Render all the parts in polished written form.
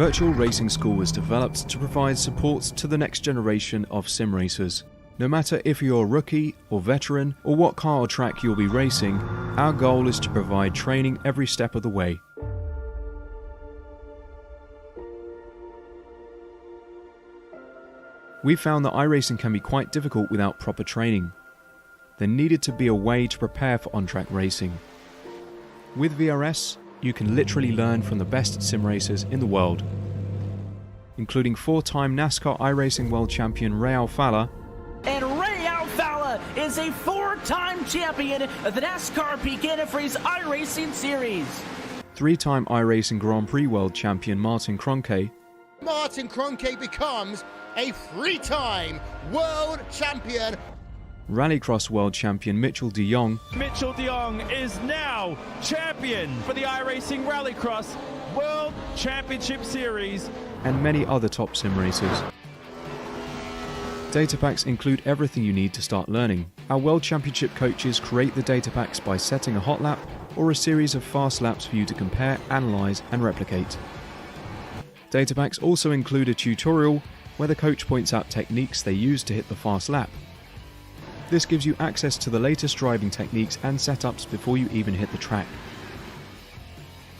Virtual Racing School was developed to provide support to the next generation of sim racers. No matter if you're a rookie or veteran or what car or track you'll be racing, our goal is to provide training every step of the way. We found that iRacing can be quite difficult without proper training. There needed to be a way to prepare for on-track racing. With VRS, you can literally learn from the best sim racers in the world, including 4-time NASCAR iRacing World Champion Ray Alfala. And Ray Alfala is a 4-time champion of the NASCAR Pekin Freeze iRacing Series. 3-time iRacing Grand Prix World Champion Martin Kroenke. Martin Kroenke becomes a 3-time world champion. Rallycross World Champion Mitchell de Jong. Mitchell de Jong is now champion for the iRacing Rallycross World Championship Series. And many other top sim racers. Data packs include everything you need to start learning. Our World Championship coaches create the data packs by setting a hot lap or a series of fast laps for you to compare, analyze, and replicate. Data packs also include a tutorial where the coach points out techniques they use to hit the fast lap. This gives you access to the latest driving techniques and setups before you even hit the track.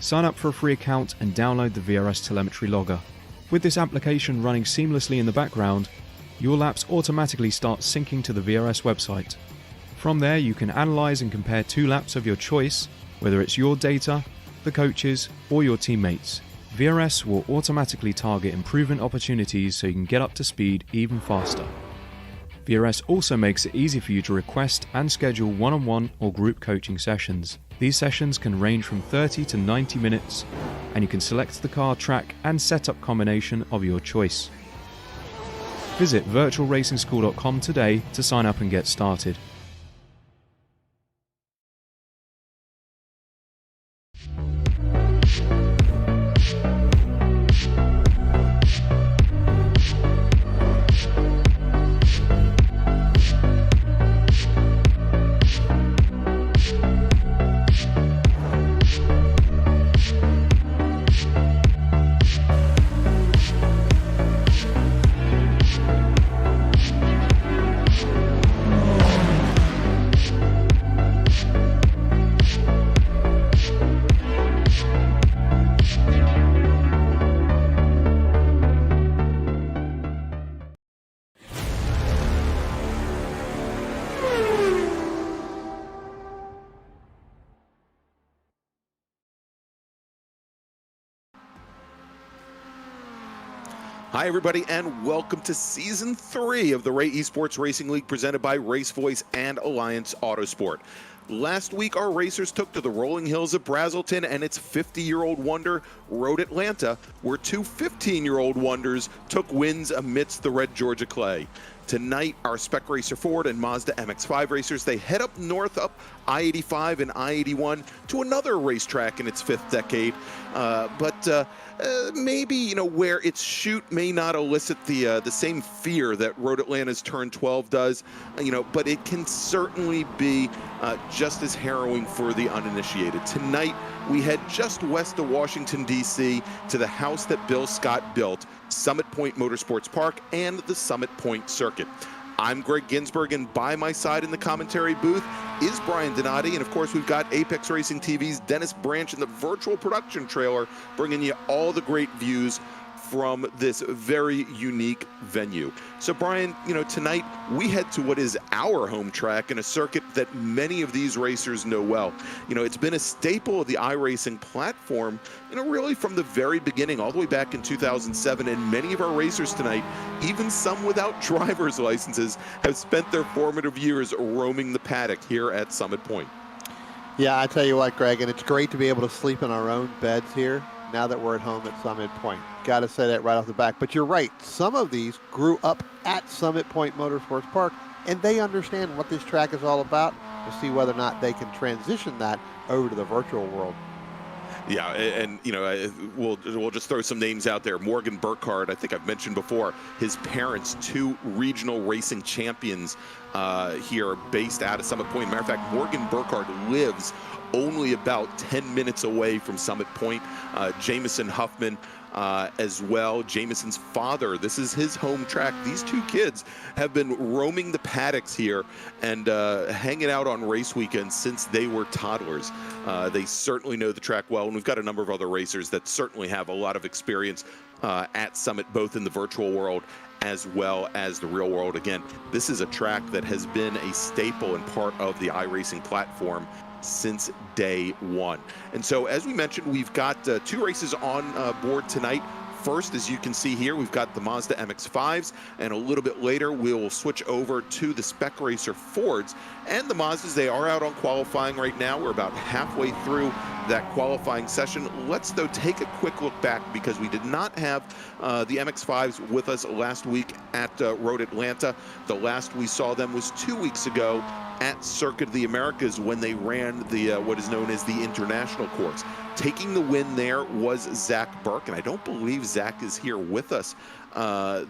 Sign up for a free account and download the VRS telemetry logger. With this application running seamlessly in the background, your laps automatically start syncing to the VRS website. From there, you can analyze and compare 2 laps of your choice, whether it's your data, the coaches, or your teammates. VRS will automatically target improvement opportunities so you can get up to speed even faster. VRS also makes it easy for you to request and schedule one-on-one or group coaching sessions. These sessions can range from 30 to 90 minutes, and you can select the car, track, and setup combination of your choice. Visit virtualracingschool.com today to sign up and get started. Hi everybody, and welcome to Season 3 of the Ray Esports Racing League presented by RaceVoice and Alliance Autosport. Last week, our racers took to the rolling hills of Brazelton and its 50-year-old wonder, Road Atlanta, where 2 15-year-old wonders took wins amidst the red Georgia clay. Tonight, our Spec Racer Ford and Mazda MX-5 racers, they head up north up I-85 and I-81 to another racetrack in its 5th decade. Maybe, you know, where its shoot may not elicit the same fear that Road Atlanta's Turn 12 does, you know, but it can certainly be just as harrowing for the uninitiated. Tonight, we head just west of Washington, D.C. to the house that Bill Scott built, Summit Point Motorsports Park and the Summit Point Circuit. I'm Greg Ginsburg, and by my side in the commentary booth is Brian Donati, and of course we've got Apex Racing TV's Dennis Branch in the virtual production trailer, bringing you all the great views from this very unique venue. So Brian, you know, tonight we head to what is our home track in a circuit that many of these racers know well. You know, it's been a staple of the iRacing platform, you know, really from the very beginning, all the way back in 2007, and many of our racers tonight, even some without driver's licenses, have spent their formative years roaming the paddock here at Summit Point. Yeah, I tell you what, Greg, and it's great to be able to sleep in our own beds here now that we're at home at Summit Point. Got to say that right off the back. But you're right, some of these grew up at Summit Point Motorsports Park, and they understand what this track is all about. We'll see whether or not they can transition that over to the virtual world. Yeah, and you know, we'll just throw some names out there. Morgan Burkhard, I think I've mentioned before, his parents, 2 regional racing champions here based out of Summit Point. Matter of fact, Morgan Burkhard lives only about 10 minutes away from Summit Point. Jameson Huffman, as well. Jameson's father, this is his home track. These two kids have been roaming the paddocks here and hanging out on race weekends since they were toddlers. They certainly know the track well, and we've got a number of other racers that certainly have a lot of experience at Summit, both in the virtual world as well as the real world. Again, this is a track that has been a staple and part of the iRacing platform since day one. And so, as we mentioned, we've got two races on board tonight. First, as you can see here, we've got the Mazda MX-5s, and a little bit later we'll switch over to the Spec Racer Fords. And the Mazdas, they are out on qualifying right now. We're about halfway through that qualifying session. Let's, though, take a quick look back, because we did not have the MX-5s with us last week at Road Atlanta. The last we saw them was 2 weeks ago at Circuit of the Americas, when they ran the what is known as the International Course. Taking the win there was Zach Burke, and I don't believe Zach is here with us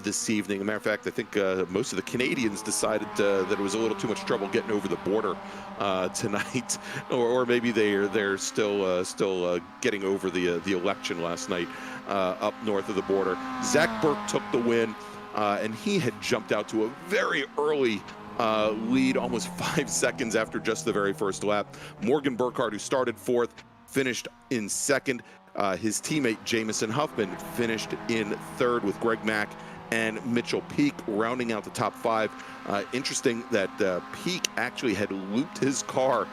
this evening. As a matter of fact, I think most of the Canadians decided that it was a little too much trouble getting over the border tonight, or maybe they're still getting over the election last night up north of the border. Zach Burke took the win, and he had jumped out to a very early lead, almost 5 seconds after just the very first lap. Morgan Burkhard, who started fourth, finished in second. His teammate Jameson Huffman finished in third, with Greg Mack and Mitchell Peak rounding out the top five. Interesting that Peak actually had looped his car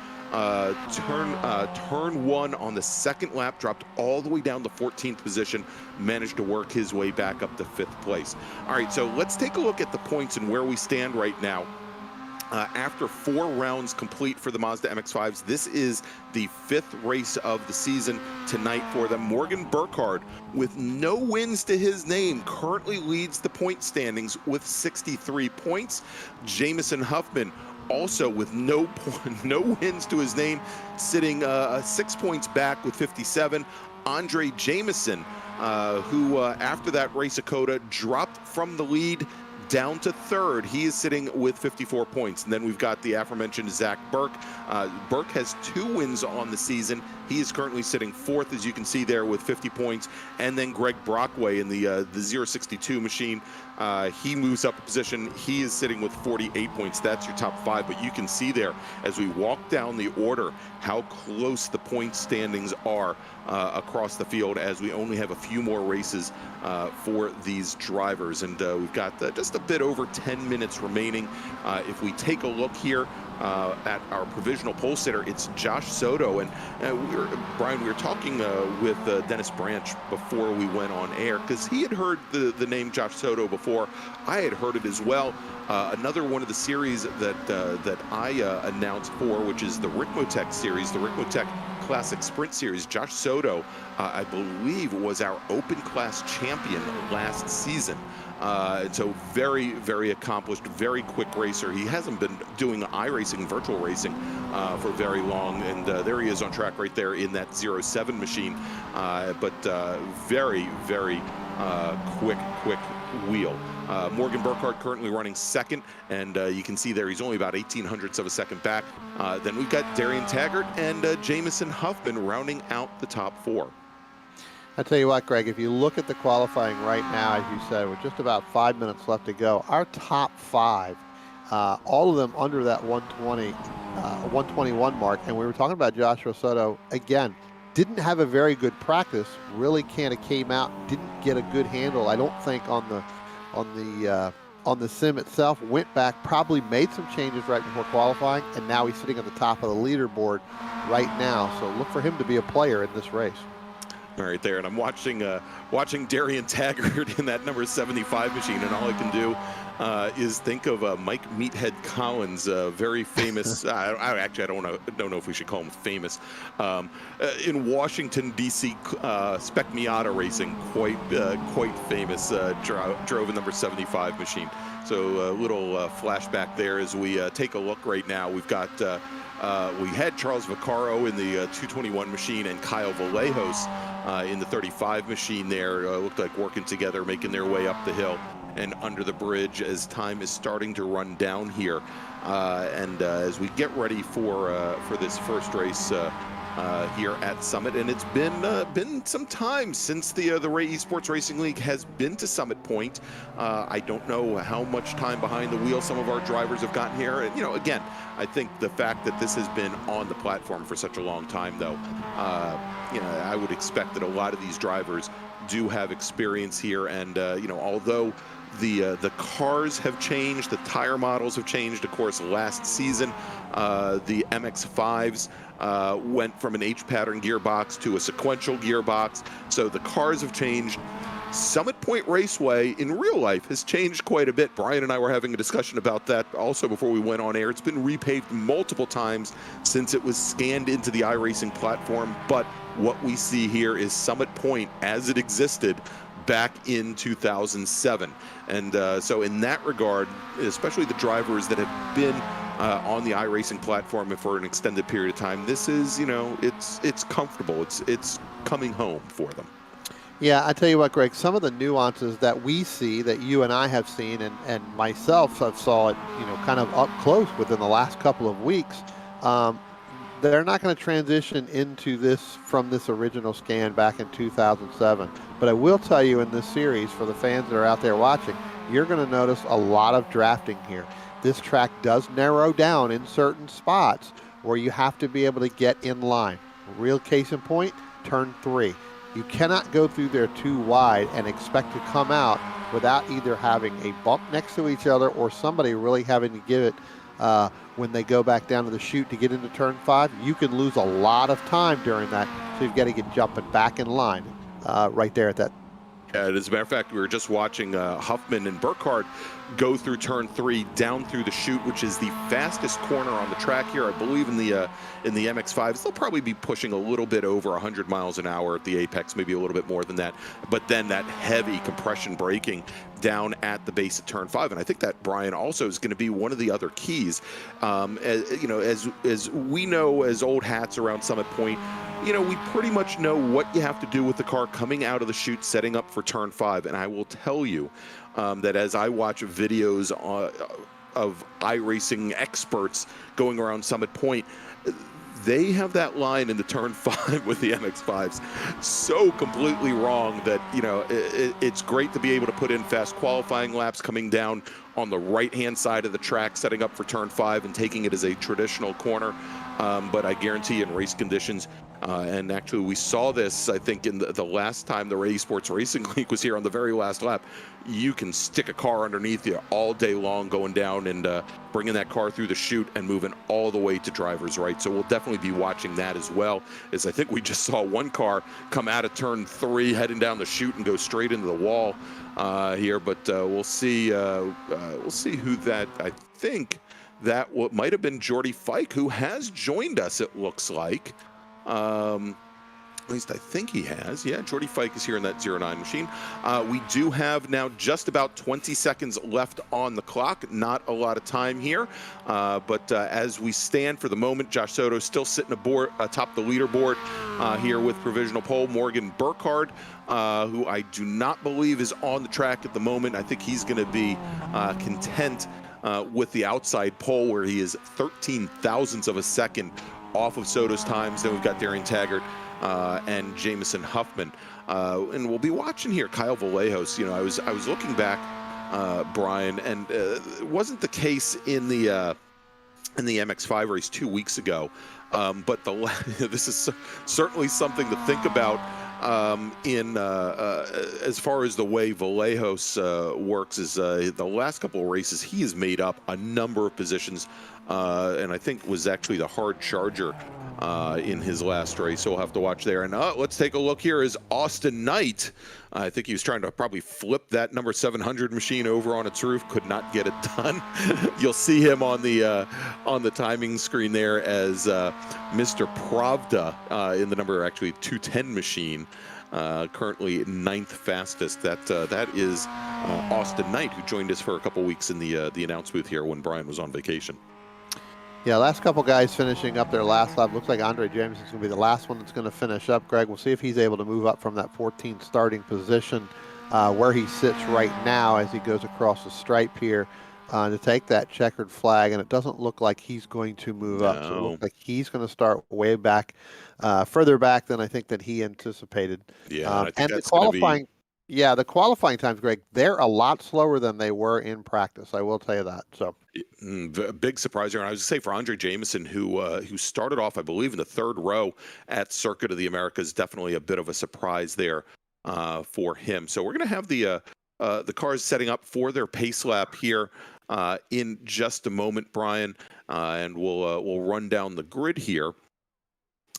turn one on the second lap, dropped all the way down to 14th position, managed to work his way back up to 5th place. All right, so let's take a look at the points and where we stand right now. After 4 rounds complete for the Mazda MX-5s, this is the 5th race of the season tonight for them. Morgan Burkhard, with no wins to his name, currently leads the point standings with 63 points. Jameson Huffman, also with no wins to his name, sitting 6 points back with 57. Andre Jameson, who after that race at Coda dropped from the lead down to third. He is sitting with 54 points. And then we've got the aforementioned Zach Burke. Burke has 2 wins on the season. He is currently sitting 4th, as you can see there, with 50 points. And then Greg Brockway in the 062 machine. He moves up a position. He is sitting with 48 points. That's your top 5. But you can see there, as we walk down the order, how close the point standings are across the field, as we only have a few more races for these drivers. And we've got just a bit over 10 minutes remaining. If we take a look here at our provisional pole sitter, it's Josh Soto. And Brian, we were talking with Dennis Branch before we went on air, because he had heard the name Josh Soto before. I had heard it as well. Another one of the series that I announced for, which is the Ricmotech series, the Ricmotech Classic Sprint Series. Josh Soto, I believe, was our Open Class champion last season. And so very, very accomplished, very quick racer. He hasn't been doing iRacing, virtual racing, for very long. And there he is on track right there in that 07 machine. But very, very quick wheel. Morgan Burkhard currently running second, and you can see there he's only about 0.18 of a second back. Then we've got Darian Taggart and Jameson Huffman rounding out the top 4. I tell you what, Greg, if you look at the qualifying right now, as you said, with just about 5 minutes left to go, our top 5, all of them under that 120, 121 mark. And we were talking about Joshua Soto again. Didn't have a very good practice. Really kind of came out, didn't get a good handle, I don't think, on the sim itself. Went back, probably made some changes right before qualifying, and now he's sitting at the top of the leaderboard right now. So look for him to be a player in this race. Right there, and I'm watching Darian Taggart in that number 75 machine, and all I can do is think of Mike Meathead Collins, very famous. I don't know if we should call him famous. In Washington D.C. Spec Miata racing, quite famous. Drove a number 75 machine. So a little flashback there as we take a look right now. We've got. We had Charles Vaccaro in the 221 machine and Kyle Vallejos in the 35 machine there. Looked like working together, making their way up the hill and under the bridge as time is starting to run down here. And as we get ready for this first race here at Summit, and it's been some time since the eSports Racing League has been to Summit Point. I don't know how much time behind the wheel some of our drivers have gotten here, and again, I think the fact that this has been on the platform for such a long time, though, I would expect that a lot of these drivers do have experience here, and although the cars have changed, the tire models have changed. Of course, last season, the MX-5s went from an H-pattern gearbox to a sequential gearbox, so the cars have changed. Summit Point Raceway in real life has changed quite a bit. Brian and I were having a discussion about that also before we went on air. It's been repaved multiple times since it was scanned into the iRacing platform, but what we see here is Summit Point as it existed back in 2007. And so in that regard, especially the drivers that have been on the iRacing platform for an extended period of time, this is, it's comfortable. It's coming home for them. Yeah, I tell you what, Greg, some of the nuances that we see, that you and I have seen, and myself have saw it, kind of up close within the last couple of weeks, they're not going to transition into this from this original scan back in 2007. But I will tell you in this series, for the fans that are out there watching, you're going to notice a lot of drafting here. This track does narrow down in certain spots where you have to be able to get in line. Real case in point, turn 3. You cannot go through there too wide and expect to come out without either having a bump next to each other or somebody really having to give it when they go back down to the chute to get into turn 5. You can lose a lot of time during that, so you've got to get jumping back in line right there at that. As a matter of fact, we were just watching Huffman and Burkhard go through turn 3 down through the chute, which is the fastest corner on the track here. I believe in the MX-5s, they'll probably be pushing a little bit over 100 miles an hour at the apex, maybe a little bit more than that. But then that heavy compression braking down at the base of turn 5, and I think that, Brian, also is going to be one of the other keys. As we know, as old hats around Summit Point, we pretty much know what you have to do with the car coming out of the chute, setting up for turn 5. And I will tell you that as I watch videos of iRacing experts going around Summit Point, they have that line into turn 5 with the MX-5s so completely wrong that, it's great to be able to put in fast qualifying laps coming down on the right-hand side of the track, setting up for turn 5 and taking it as a traditional corner. But I guarantee in race conditions, and actually we saw this, I think, in the last time the eSports Racing League was here on the very last lap, you can stick a car underneath you all day long going down and bringing that car through the chute and moving all the way to driver's right. So we'll definitely be watching that as well, as I think we just saw one car come out of turn 3 heading down the chute and go straight into the wall here. But we'll see who that, I think that might have been Jordy Fike, who has joined us, it looks like. At least I think he has. Yeah, Jordy Fike is here in that 09 machine. We do have now just about 20 seconds left on the clock. Not a lot of time here. But as we stand for the moment, Josh Soto still sitting atop the leaderboard here with provisional pole. Morgan Burkhard, who I do not believe is on the track at the moment. I think he's going to be content with the outside pole, where he is 13 thousandths of a second off of Soto's times. Then we've got Darian Taggart and Jameson Huffman, and we'll be watching here Kyle Vallejos. I was looking back, Brian, and it wasn't the case in the MX-5 race 2 weeks ago, but this is certainly something to think about. As far as the way Vallejos works, is the last couple of races he has made up a number of positions, and I think was actually the hard charger in his last race, so we'll have to watch there. And let's take a look here is Austin Knight. I think he was trying to probably flip that number 700 machine over on its roof, could not get it done. You'll see him on the timing screen there as Mr. Pravda in the number actually 210 machine, currently 9th fastest. That is Austin Knight, who joined us for a couple weeks in the announce booth here when Brian was on vacation. Yeah, last couple guys finishing up their last lap. Looks like Andre Jameson's going to be the last one that's going to finish up. Greg, we'll see if he's able to move up from that 14th starting position where he sits right now as he goes across the stripe here. to take that checkered flag, and it doesn't look like he's going to move up. So it looks like he's going to start way back, further back than I think that he anticipated. Yeah, I think and that's the qualifying, the qualifying times, Greg, they're a lot slower than they were in practice. I will tell you that. So big surprise here. And I was going to say for Andre Jameson, who started off, I believe, in the 3rd row at Circuit of the Americas, definitely a bit of a surprise there for him. So we're going to have the cars setting up for their pace lap here in just a moment, Brian, and we'll run down the grid here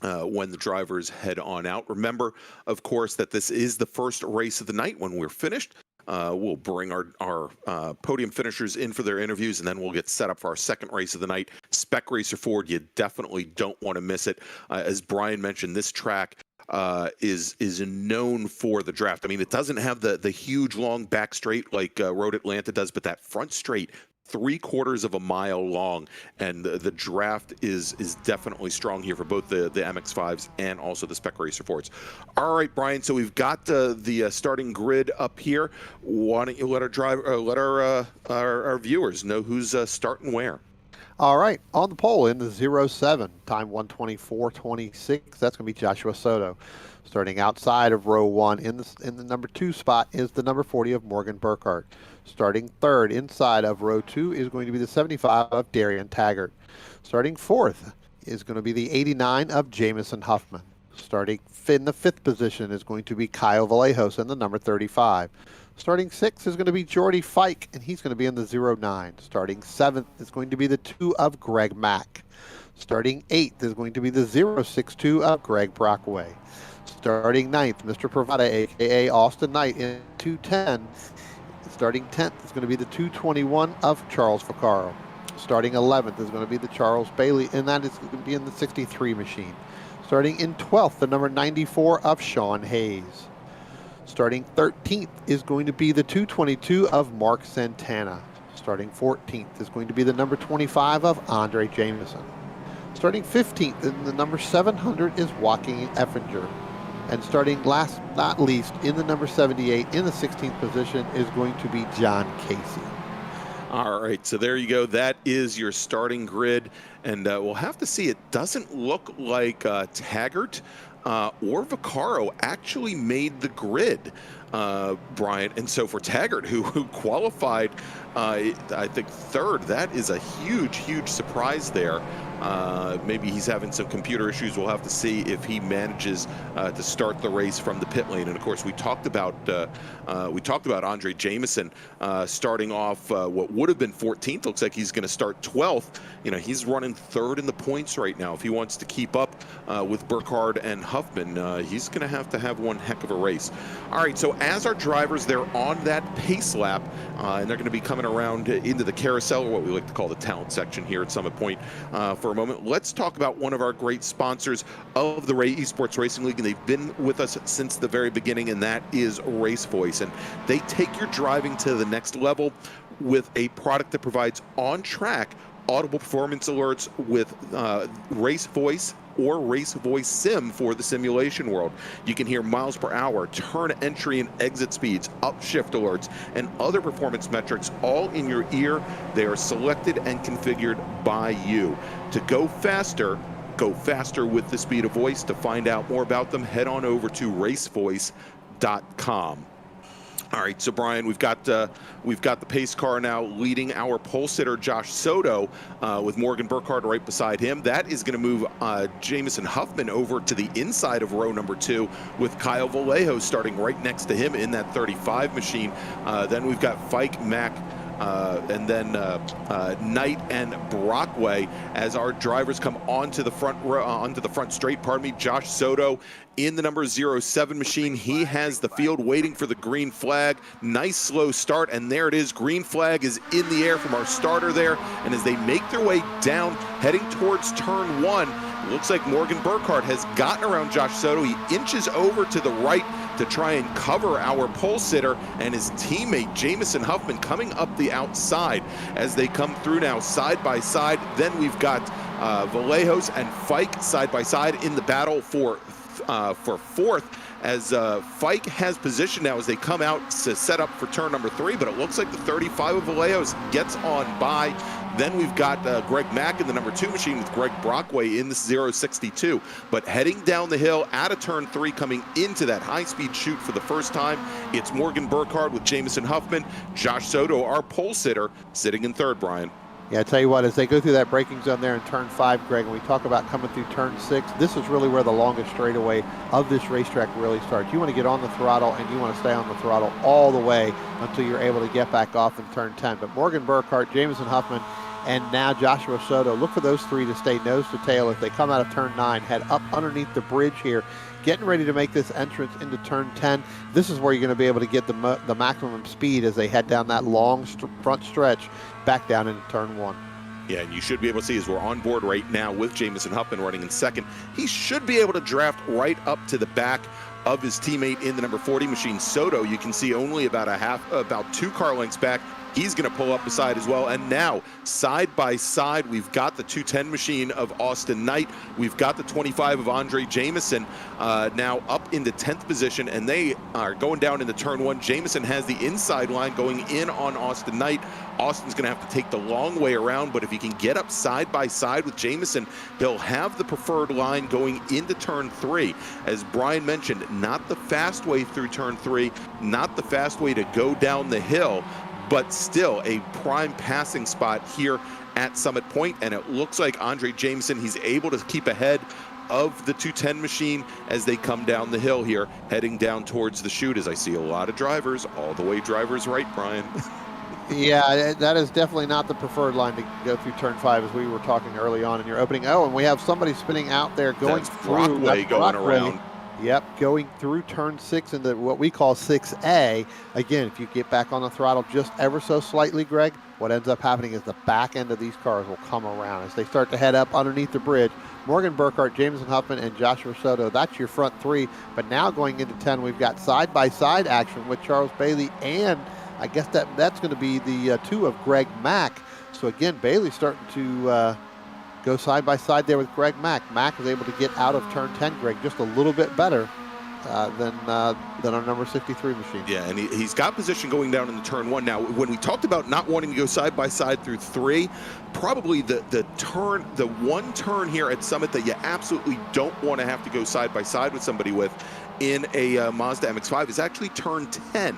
when the drivers head on out. Remember, of course, that this is the first race of the night. When we're finished, we'll bring our podium finishers in for their interviews, and then we'll get set up for our second race of the night. Spec Racer Ford, you definitely don't want to miss it. As Brian mentioned, this track is known for the draft. I mean, it doesn't have the huge long back straight like Road Atlanta does, but that front straight, 3/4 of a mile long, and the draft is definitely strong here for both the MX-5s and also the Spec Racer Fords. All right, Brian. So we've got the starting grid up here. Why don't you let our viewers know who's starting where? all right, on the pole in the 07, time 1:24.26. That's going to be Joshua Soto. Starting outside of row 1 in the number 2 spot is the number 40 of Morgan Burkhard. Starting third inside of row 2 is going to be the 75 of Darian Taggart. Starting fourth is going to be the 89 of Jameson Huffman. Starting in the 5th position is going to be Kyle Vallejos in the number 35. Starting 6th is going to be Jordy Fike, and he's going to be in the 09. Starting 7th is going to be the 2 of Greg Mack. Starting 8th is going to be the 062 of Greg Brockway. Starting 9th, Mr. Pravada, a.k.a. Austin Knight, in 210. Starting 10th is going to be the 221 of Charles Vaccaro. Starting 11th is going to be the Charles Bailey, and that is going to be in the 63 machine. Starting in 12th, the number 94 of Sean Hayes. Starting 13th is going to be the 222 of Mark Santana. Starting 14th is going to be the number 25 of Andre Jameson. Starting 15th in the number 700 is Joaquin Effinger. And starting last not least in the number 78 in the 16th position is going to be John Casey. All right, so there you go. That is your starting grid, and we'll have to see. It doesn't look like Taggart or Vaccaro actually made the grid, Brian. And so for Taggart, who qualified, I think 3rd, that is a huge surprise there. Maybe he's having some computer issues. We'll have to see if he manages to start the race from the pit lane. And of course, we talked about Andre Jameson starting off what would have been 14th. Looks like he's going to start 12th. You know, he's running 3rd in the points right now. If he wants to keep up with Burkhard and Huffman, he's going to have one heck of a race. All right, so as our drivers, they're on that pace lap, and they're going to be coming around into the carousel, or what we like to call the talent section here at Summit Point for a moment. Let's talk about one of our great sponsors of the eSports Racing League, and they've been with us since the very beginning, and that is RaceVoice. And they take your driving to the next level with a product that provides on-track audible performance alerts with RaceVoice or RaceVoiceSIM for the simulation world. You can hear miles per hour, turn entry and exit speeds, upshift alerts, and other performance metrics all in your ear. They are selected and configured by you. To go faster with the speed of voice. To find out more about them, head on over to racevoice.com. All right, so Brian, we've got the pace car now leading our pole sitter Josh Soto with Morgan Burkhard right beside him. That is going to move Jameson Huffman over to the inside of row number 2 with Kyle Vallejos starting right next to him in that 35 machine. Then we've got Fike, Mack, and then Knight and Brockway as our drivers come onto the front straight. Pardon me, Josh Soto in the number 07 machine. He has the field waiting for the green flag. Nice slow start, and there it is. Green flag is in the air from our starter there, and as they make their way down, heading towards turn 1, it looks like Morgan Burkhard has gotten around Josh Soto. He inches over to the right to try and cover our pole sitter, and his teammate Jameson Huffman coming up the outside as they come through now side by side. Then we've got Vallejos and Fike side by side in the battle for for fourth, as Fike has position now as they come out to set up for turn number 3, but it looks like the 35 of Vallejos gets on by. Then we've got Greg Mack in the number 2 machine with Greg Brockway in the 062. But heading down the hill out of turn 3, coming into that high-speed shoot for the first time, it's Morgan Burkhard with Jameson Huffman. Josh Soto, our pole sitter, sitting in 3rd, Brian. Yeah, I tell you what, as they go through that braking zone there in turn 5, Greg, and we talk about coming through turn 6, this is really where the longest straightaway of this racetrack really starts. You want to get on the throttle, and you want to stay on the throttle all the way until you're able to get back off in turn 10. But Morgan Burkhart, Jameson Huffman, and now Joshua Soto, look for those 3 to stay nose to tail as they come out of turn 9, head up underneath the bridge here, getting ready to make this entrance into turn 10. This is where you're going to be able to get the maximum speed as they head down that long front stretch back down into turn 1. Yeah, and you should be able to see as we're on board right now with Jameson Huffman running in 2nd. He should be able to draft right up to the back of his teammate in the number 40 machine. Soto, you can see only about 2 car lengths back. He's going to pull up beside as well. And now, side by side, we've got the 210 machine of Austin Knight. We've got the 25 of Andre Jameson now up into 10th position, and they are going down into turn 1. Jameson has the inside line going in on Austin Knight. Austin's going to have to take the long way around, but if he can get up side by side with Jameson, he'll have the preferred line going into turn 3. As Brian mentioned, not the fast way through turn 3, not the fast way to go down the hill, but still a prime passing spot here at Summit Point. And it looks like Andre Jameson, he's able to keep ahead of the 210 machine as they come down the hill here, heading down towards the chute, as I see a lot of drivers, all the way drivers right, Brian. Yeah, that is definitely not the preferred line to go through turn 5, as we were talking early on in your opening. Oh, and we have somebody spinning out there going through. Brockway going around. Yep, going through turn 6 into what we call 6A. Again, if you get back on the throttle just ever so slightly, Greg, what ends up happening is the back end of these cars will come around as they start to head up underneath the bridge. Morgan Burkhart, Jameson Huffman, and Joshua Soto, that's your front 3. But now going into 10, we've got side-by-side action with Charles Bailey, and I guess that's going to be the 2 of Greg Mack. So again, Bailey's starting to go side by side there with Greg Mack. Mack is able to get out of turn 10, Greg, just a little bit better than our number 63 machine. Yeah, and he's got position going down into turn 1. Now, when we talked about not wanting to go side by side through 3, probably the one turn here at Summit that you absolutely don't want to have to go side by side with somebody with in a Mazda MX-5 is actually turn 10.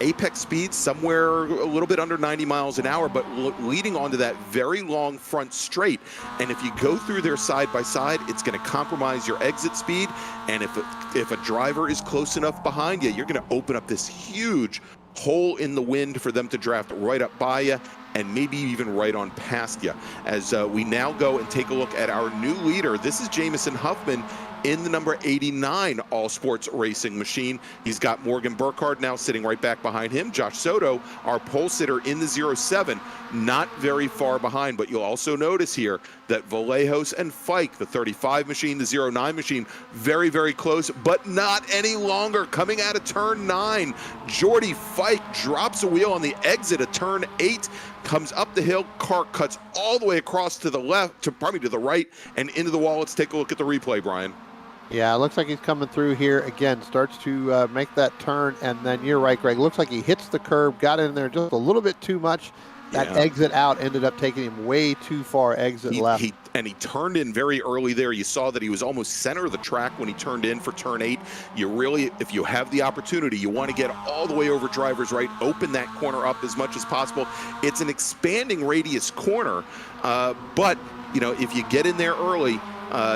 Apex speed somewhere a little bit under 90 miles an hour, but leading onto that very long front straight. And if you go through there side by side, it's going to compromise your exit speed. And if a driver is close enough behind you, you're going to open up this huge hole in the wind for them to draft right up by you, and maybe even right on past you. As we now go and take a look at our new leader, this is Jameson Huffman in the number 89 All Sports Racing machine. He's got Morgan Burkhard now sitting right back behind him. Josh Soto, our pole sitter in the 07, not very far behind, but you'll also notice here that Vallejos and Fike, the 35 machine, the 09 machine, very, very close, but not any longer. Coming out of turn 9, Jordy Fike drops a wheel on the exit of turn 8, comes up the hill, car cuts all the way across to the left, probably to the right, and into the wall. Let's take a look at the replay, Brian. Yeah, it looks like he's coming through here again, starts to make that turn, and then you're right, Greg. Looks like he hits the curb, got in there just a little bit too much. That exit out ended up taking him way too far left. He turned in very early there. You saw that he was almost center of the track when he turned in for turn 8. You really, if you have the opportunity, you want to get all the way over driver's right, open that corner up as much as possible. It's an expanding radius corner, but you know, if you get in there early,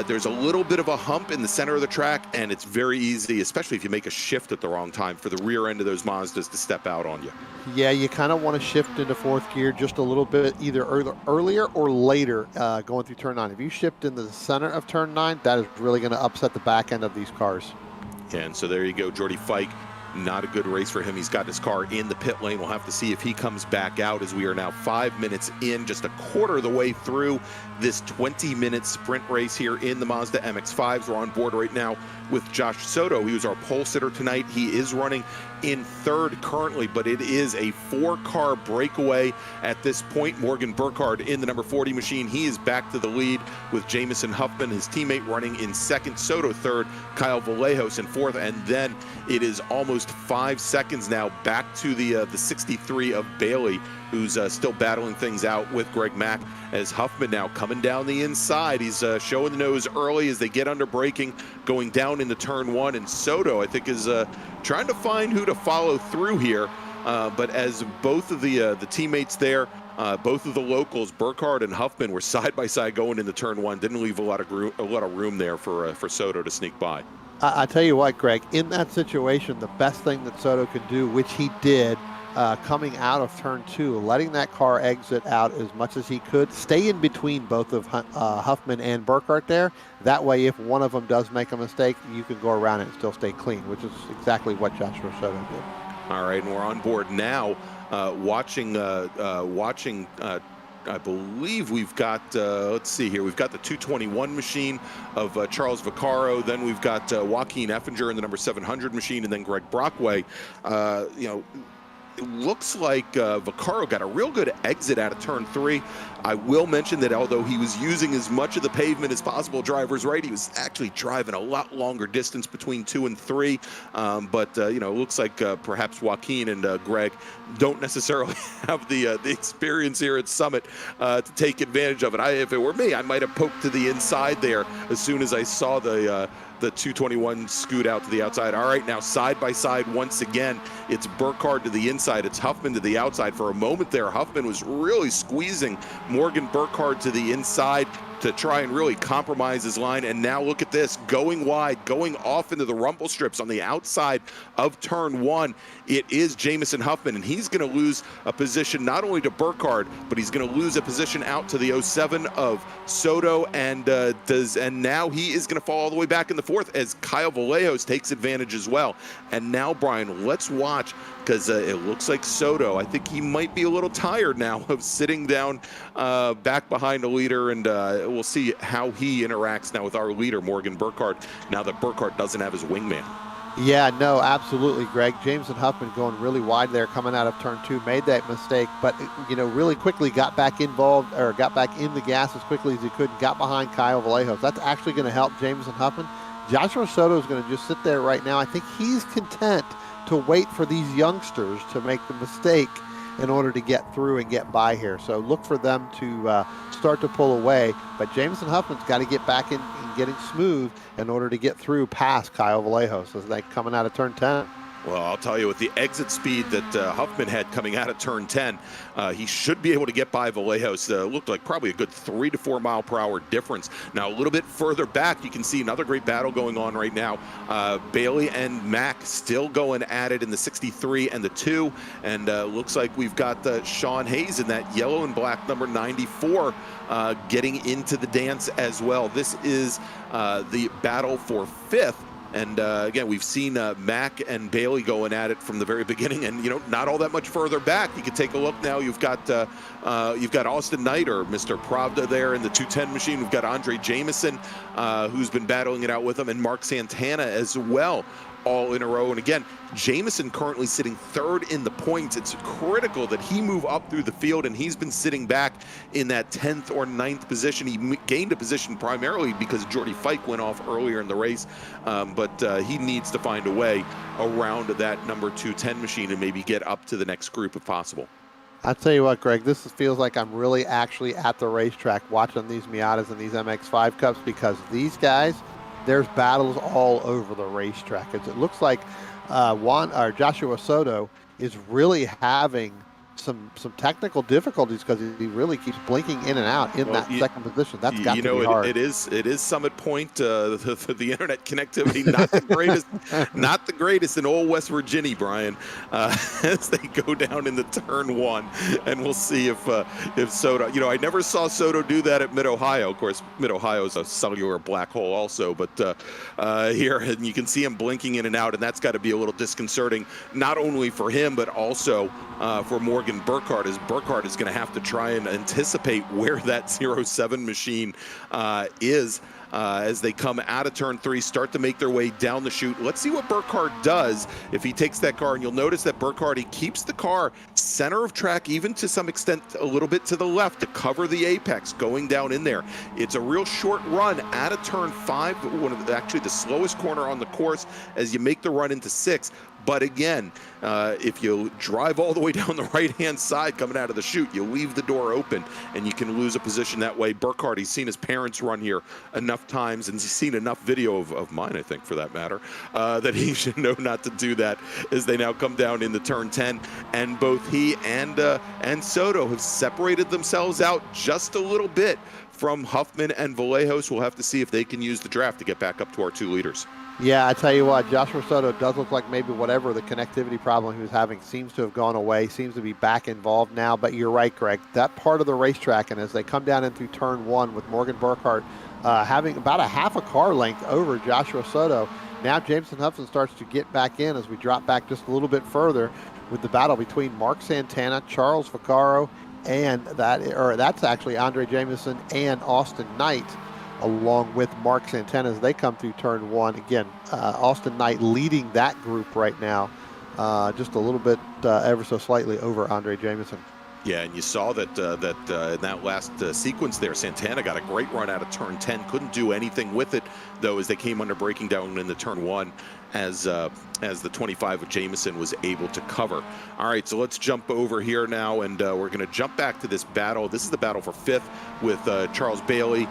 there's a little bit of a hump in the center of the track, and it's very easy, especially if you make a shift at the wrong time, for the rear end of those Mazdas to step out on you. Yeah, you kind of want to shift into 4th gear just a little bit, either earlier or later going through turn 9. If you shift into the center of turn 9, that is really going to upset the back end of these cars. And so there you go, Jordy Fike not a good race for him. He's got his car in the pit lane. We'll have to see if he comes back out, as we are now 5 minutes in, just a quarter of the way through this 20-minute sprint race here in the Mazda MX-5s. We're on board right now with Josh Soto. He was our pole sitter tonight. He is running in third currently, but it is a 4-car breakaway at this point. Morgan Burkhard in the number 40 machine. He is back to the lead with Jameson Huffman, his teammate, running in second. Soto third, Kyle Vallejos in fourth, and then it is almost 5 seconds now back to the 63 of Bailey, who's still battling things out with Greg Mack, as Huffman now coming down the inside. He's showing the nose early as they get under braking, going down into turn 1, and Soto, I think, is trying to find who to follow through here. But as both of the teammates there, both of the locals, Burkhard and Huffman, were side by side going into turn 1, didn't leave a lot of room there for Soto to sneak by. I tell you what, Greg, in that situation, the best thing that Soto could do, which he did, coming out of turn 2, letting that car exit out as much as he could, stay in between both of Huffman and Burkhard there. That way, if one of them does make a mistake, you can go around it and still stay clean, which is exactly what Joshua Soto did. All right, and we're on board now, watching. I believe we've got, let's see here, we've got the 221 machine of Charles Vaccaro, then we've got Joaquin Effinger in the number 700 machine, and then Greg Brockway. It looks like Vaccaro got a real good exit out of turn 3. I will mention that although he was using as much of the pavement as possible, driver's right, he was actually driving a lot longer distance between 2 and 3. But it looks like perhaps Joaquin and Greg don't necessarily have the experience here at Summit to take advantage of it. If it were me, I might have poked to the inside there as soon as I saw the 221 scoot out to the outside. All right, now side by side once again. It's Burkhard to the inside. It's Huffman to the outside. For a moment there, Huffman was really squeezing Morgan Burkhard to the inside to try and really compromise his line. And now look at this, going wide, going off into the rumble strips on the outside of turn 1. It is Jameson Huffman, and he's going to lose a position not only to Burkhard, but he's going to lose a position out to the 07 of Soto, and now he is going to fall all the way back in the 4th as Kyle Vallejos takes advantage as well. And now, Brian, let's watch, because it looks like Soto, I think he might be a little tired now of sitting down back behind a leader, and we'll see how he interacts now with our leader, Morgan Burkhard, now that Burkhard doesn't have his wingman. Yeah, no, absolutely, Greg. Jameson Huffman going really wide there coming out of turn 2, made that mistake, but, really quickly got back involved, or got back in the gas as quickly as he could, and got behind Kyle Vallejos. That's actually going to help Jameson Huffman. Joshua Soto is going to just sit there right now. I think he's content to wait for these youngsters to make the mistake in order to get through and get by here. So look for them to start to pull away. But Jameson Huffman's got to get back in and getting smooth in order to get through past Kyle Vallejos as they coming out of turn 10. Well, I'll tell you, with the exit speed that Huffman had coming out of turn 10, he should be able to get by Vallejos. Looked like probably a good 3 to 4 mile per hour difference. Now, a little bit further back, you can see another great battle going on right now. Bailey and Mack still going at it in the 63 and the 2. And looks like we've got Sean Hayes in that yellow and black number 94 getting into the dance as well. This is the battle for 5th. And again, we've seen Mack and Bailey going at it from the very beginning, and not all that much further back. You can take a look now. You've got Austin Knight, or Mr. Pravda, there in the 210 machine. We've got Andre Jameson, who's been battling it out with him, and Mark Santana as well, all in a row. And again, Jameson currently sitting 3rd in the points. It's critical that he move up through the field, and he's been sitting back in that 10th or 9th position. He gained a position primarily because Jordy Fike went off earlier in the race, but he needs to find a way around that number 210 machine and maybe get up to the next group if possible. I'll tell you what, Greg, this feels like I'm really actually at the racetrack watching these Miatas and these MX-5 Cups, because these guys, there's battles all over the racetrack. It looks like Joshua Soto is really having some technical difficulties because he really keeps blinking in and out in that second position. That's got to be hard. It is Summit Point. The internet connectivity not the greatest, not the greatest in old West Virginia, Brian. As they go down into turn 1, and we'll see if Soto. You know, I never saw Soto do that at Mid Ohio. Of course, Mid Ohio is a cellular black hole also, but here, and you can see him blinking in and out, and that's got to be a little disconcerting, not only for him but also for Morgan Burkhard, as Burkhard is going to have to try and anticipate where that 07 machine is as they come out of turn 3, start to make their way down the chute. Let's see what Burkhard does if he takes that car, and you'll notice that Burkhard, he keeps the car center of track, even to some extent a little bit to the left to cover the apex going down in there. It's a real short run out of turn 5, actually the slowest corner on the course as you make the run into 6. But again, if you drive all the way down the right-hand side coming out of the chute, you leave the door open and you can lose a position that way. Burkhard, he's seen his parents run here enough times, and he's seen enough video of mine, I think, for that matter, that he should know not to do that as they now come down into turn 10. And both he and Soto have separated themselves out just a little bit from Huffman and Vallejos. We'll have to see if they can use the draft to get back up to our 2 leaders. Yeah, I tell you what, Joshua Soto does look like maybe whatever the connectivity problem he was having seems to have gone away, seems to be back involved now. But you're right, Greg, that part of the racetrack, and as they come down in through turn 1 with Morgan Burkhard having about a half a car length over Joshua Soto, now Jameson Huffman starts to get back in as we drop back just a little bit further with the battle between Mark Santana, Charles Vaccaro, and that's actually Andre Jameson and Austin Knight, along with Mark Santana as they come through turn 1. Again, Austin Knight leading that group right now, just a little bit ever so slightly over Andre Jameson. Yeah, and you saw that in that last sequence there, Santana got a great run out of turn 10. Couldn't do anything with it, though, as they came under braking down into turn 1 as the 25 of Jameson was able to cover. All right, so let's jump over here now, and we're going to jump back to this battle. This is the battle for 5th with Charles Bailey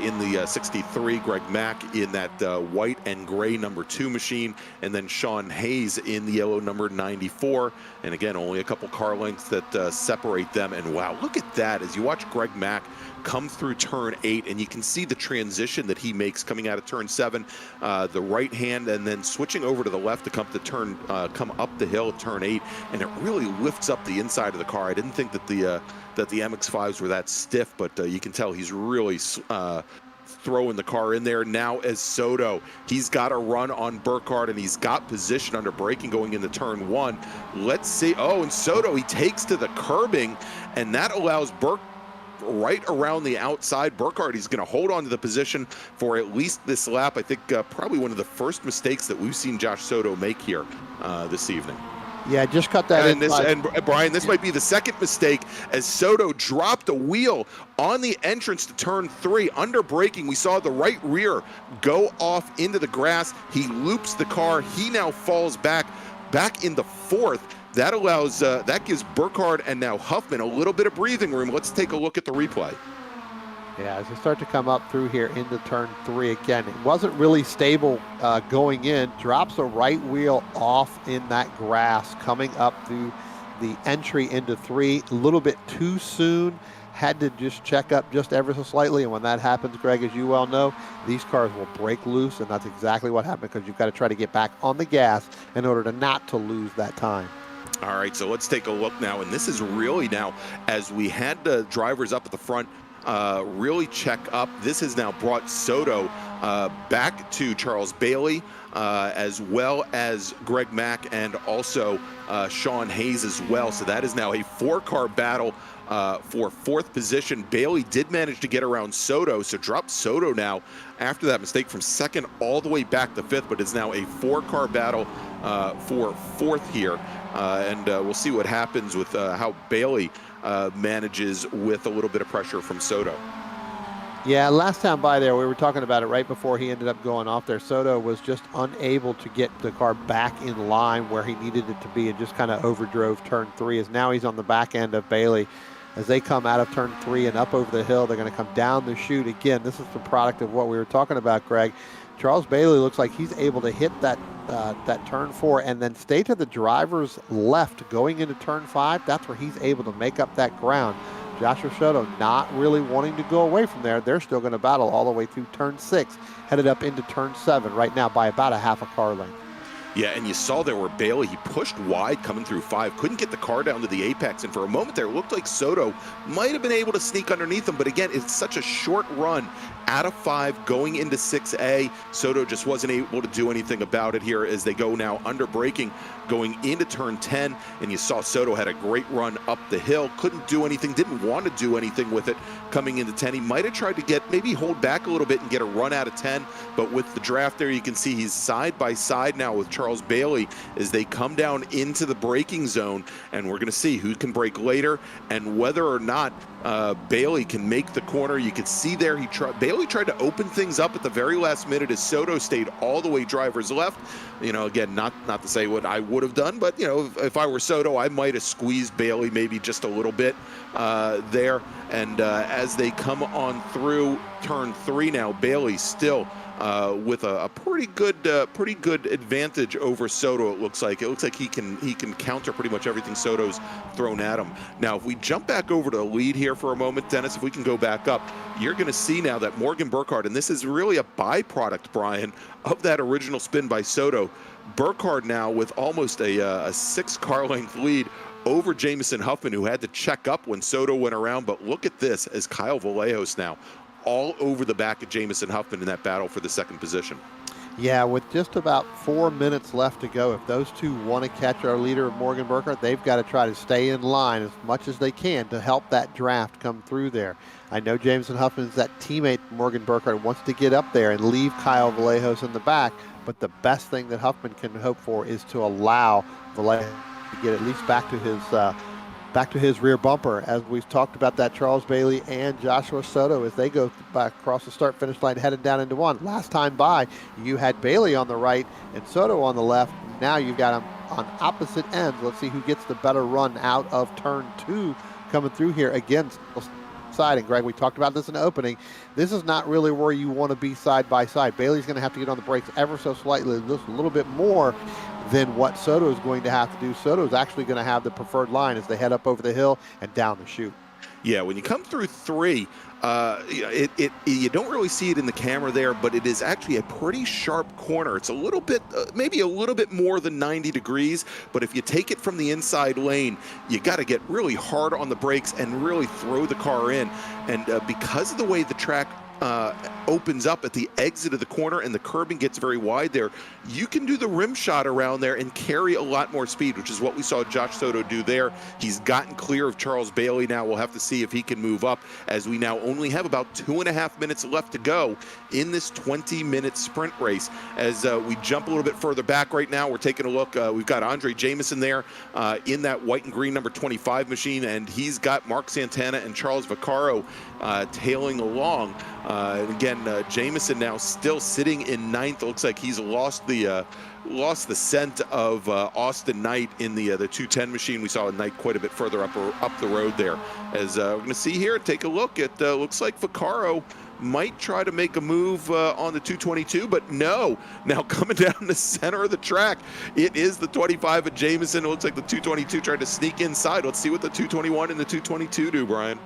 in the 63, Greg Mack in that white and gray number 2 machine, and then Sean Hayes in the yellow number 94. And again, only a couple car lengths that separate them. And wow, look at that as you watch Greg Mack come through turn 8, and you can see the transition that he makes coming out of turn 7, the right hand, and then switching over to the left to come up the hill at turn 8, and it really lifts up the inside of the car. I didn't think that the MX-5s were that stiff, but you can tell he's really throwing the car in there. Now as Soto, he's got a run on Burkhard, and he's got position under braking going into turn 1. Let's see. Oh, and Soto, he takes to the curbing, and that allows right around the outside. Burkhard, he's going to hold on to the position for at least this lap. I think probably one of the first mistakes that we've seen Josh Soto make here this evening. Yeah, just cut that in. And Brian, this might be the second mistake as Soto dropped a wheel on the entrance to turn 3. Under braking, we saw the right rear go off into the grass. He loops the car. He now falls back in the 4th. That allows, that gives Burkhard and now Huffman a little bit of breathing room. Let's take a look at the replay. Yeah, as they start to come up through here into turn 3 again, it wasn't really stable going in. Drops a right wheel off in that grass coming up through the entry into 3. A little bit too soon. Had to just check up just ever so slightly, and when that happens, Greg, as you well know, these cars will break loose, and that's exactly what happened, because you've got to try to get back on the gas in order to not to lose that time. All right, so let's take a look now, and this is really now, as we had the drivers up at the front really check up, this has now brought Soto back to Charles Bailey, as well as Greg Mack and also Sean Hayes as well. So that is now a 4-car battle for 4th position. Bailey did manage to get around Soto, so dropped Soto now after that mistake from 2nd all the way back to 5th, but it's now a 4-car battle for 4th here. And we'll see what happens with how Bailey manages with a little bit of pressure from Soto. Yeah, last time by there, we were talking about it right before he ended up going off there. Soto was just unable to get the car back in line where he needed it to be, and just kind of overdrove turn 3, as now he's on the back end of Bailey. as they come out of turn 3 and up over the hill. They're going to come down the chute. Again, this is the product of what we were talking about, Greg. Charles Bailey looks like he's able to hit that turn 4 and then stay to the driver's left going into turn 5. That's where he's able to make up that ground. Joshua Soto not really wanting to go away from there. They're still going to battle all the way through turn 6, headed up into turn 7 right now by about a half a car length. Yeah, and you saw there where Bailey, he pushed wide coming through 5, couldn't get the car down to the apex, and for a moment there, it looked like Soto might have been able to sneak underneath him, but again, it's such a short run out of 5 going into 6A. Soto just wasn't able to do anything about it here as they go now under braking going into turn 10, and you saw Soto had a great run up the hill, couldn't do anything, didn't want to do anything with it coming into 10. He might have tried to maybe hold back a little bit and get a run out of 10, but with the draft there, you can see he's side by side now with Charles Bailey as they come down into the braking zone, and we're going to see who can brake later and whether or not Bailey can make the corner. You could see there Bailey tried to open things up at the very last minute as Soto stayed all the way driver's left. You know, again, not to say what I would have done, but, you know, if I were Soto, I might have squeezed Bailey maybe just a little bit there. And as they come on through turn 3 now, Bailey still with a pretty good advantage over Soto. It looks like he can counter pretty much everything Soto's thrown at him. Now, if we jump back over to the lead here for a moment, Dennis, if we can go back up, you're going to see now that Morgan Burkhard, and this is really a byproduct, Brian, of that original spin by Soto. Burkhard now with almost a 6 car length lead over Jameson Huffman, who had to check up when Soto went around. But look at this as Kyle Vallejos now all over the back of Jameson Huffman in that battle for the 2nd position. Yeah, with just about 4 minutes left to go, if those two want to catch our leader, Morgan Burkhard, they've got to try to stay in line as much as they can to help that draft come through there. I know Jameson Huffman's that teammate, Morgan Burkhard, wants to get up there and leave Kyle Vallejos in the back, but the best thing that Huffman can hope for is to allow Vallejos to get at least back to his rear bumper. As we've talked about that, Charles Bailey and Joshua Soto, as they go back across the start-finish line headed down into 1. Last time by, you had Bailey on the right and Soto on the left. Now you've got them on opposite ends. Let's see who gets the better run out of turn 2 coming through here against side. And Greg, we talked about this in the opening. This is not really where you want to be side by side. Bailey's going to have to get on the brakes ever so slightly, just a little bit more than what Soto is going to have to do. Soto is actually going to have the preferred line as they head up over the hill and down the chute. Yeah, when you come through 3, you don't really see it in the camera there, but it is actually a pretty sharp corner. It's a little bit, maybe a little bit more than 90 degrees, but if you take it from the inside lane, you got to get really hard on the brakes and really throw the car in. And because of the way the track opens up at the exit of the corner and the curbing gets very wide there, you can do the rim shot around there and carry a lot more speed, which is what we saw Josh Soto do there. He's gotten clear of Charles Bailey now. We'll have to see if he can move up, as we now only have about 2.5 minutes left to go in this 20-minute sprint race. As we jump a little bit further back right now, we're taking a look. We've got Andre Jameson there in that white and green number 25 machine, and he's got Mark Santana and Charles Vaccaro tailing along. And again, Jameson now still sitting in 9th. It looks like he's lost the scent of Austin Knight in the 210 machine. We saw Knight quite a bit further up the road there. As we're going to see here, take a look. It looks like Vaccaro might try to make a move on the 222, but no. Now coming down the center of the track, it is the 25 of Jameson. It looks like the 222 tried to sneak inside. Let's see what the 221 and the 222 do, Brian.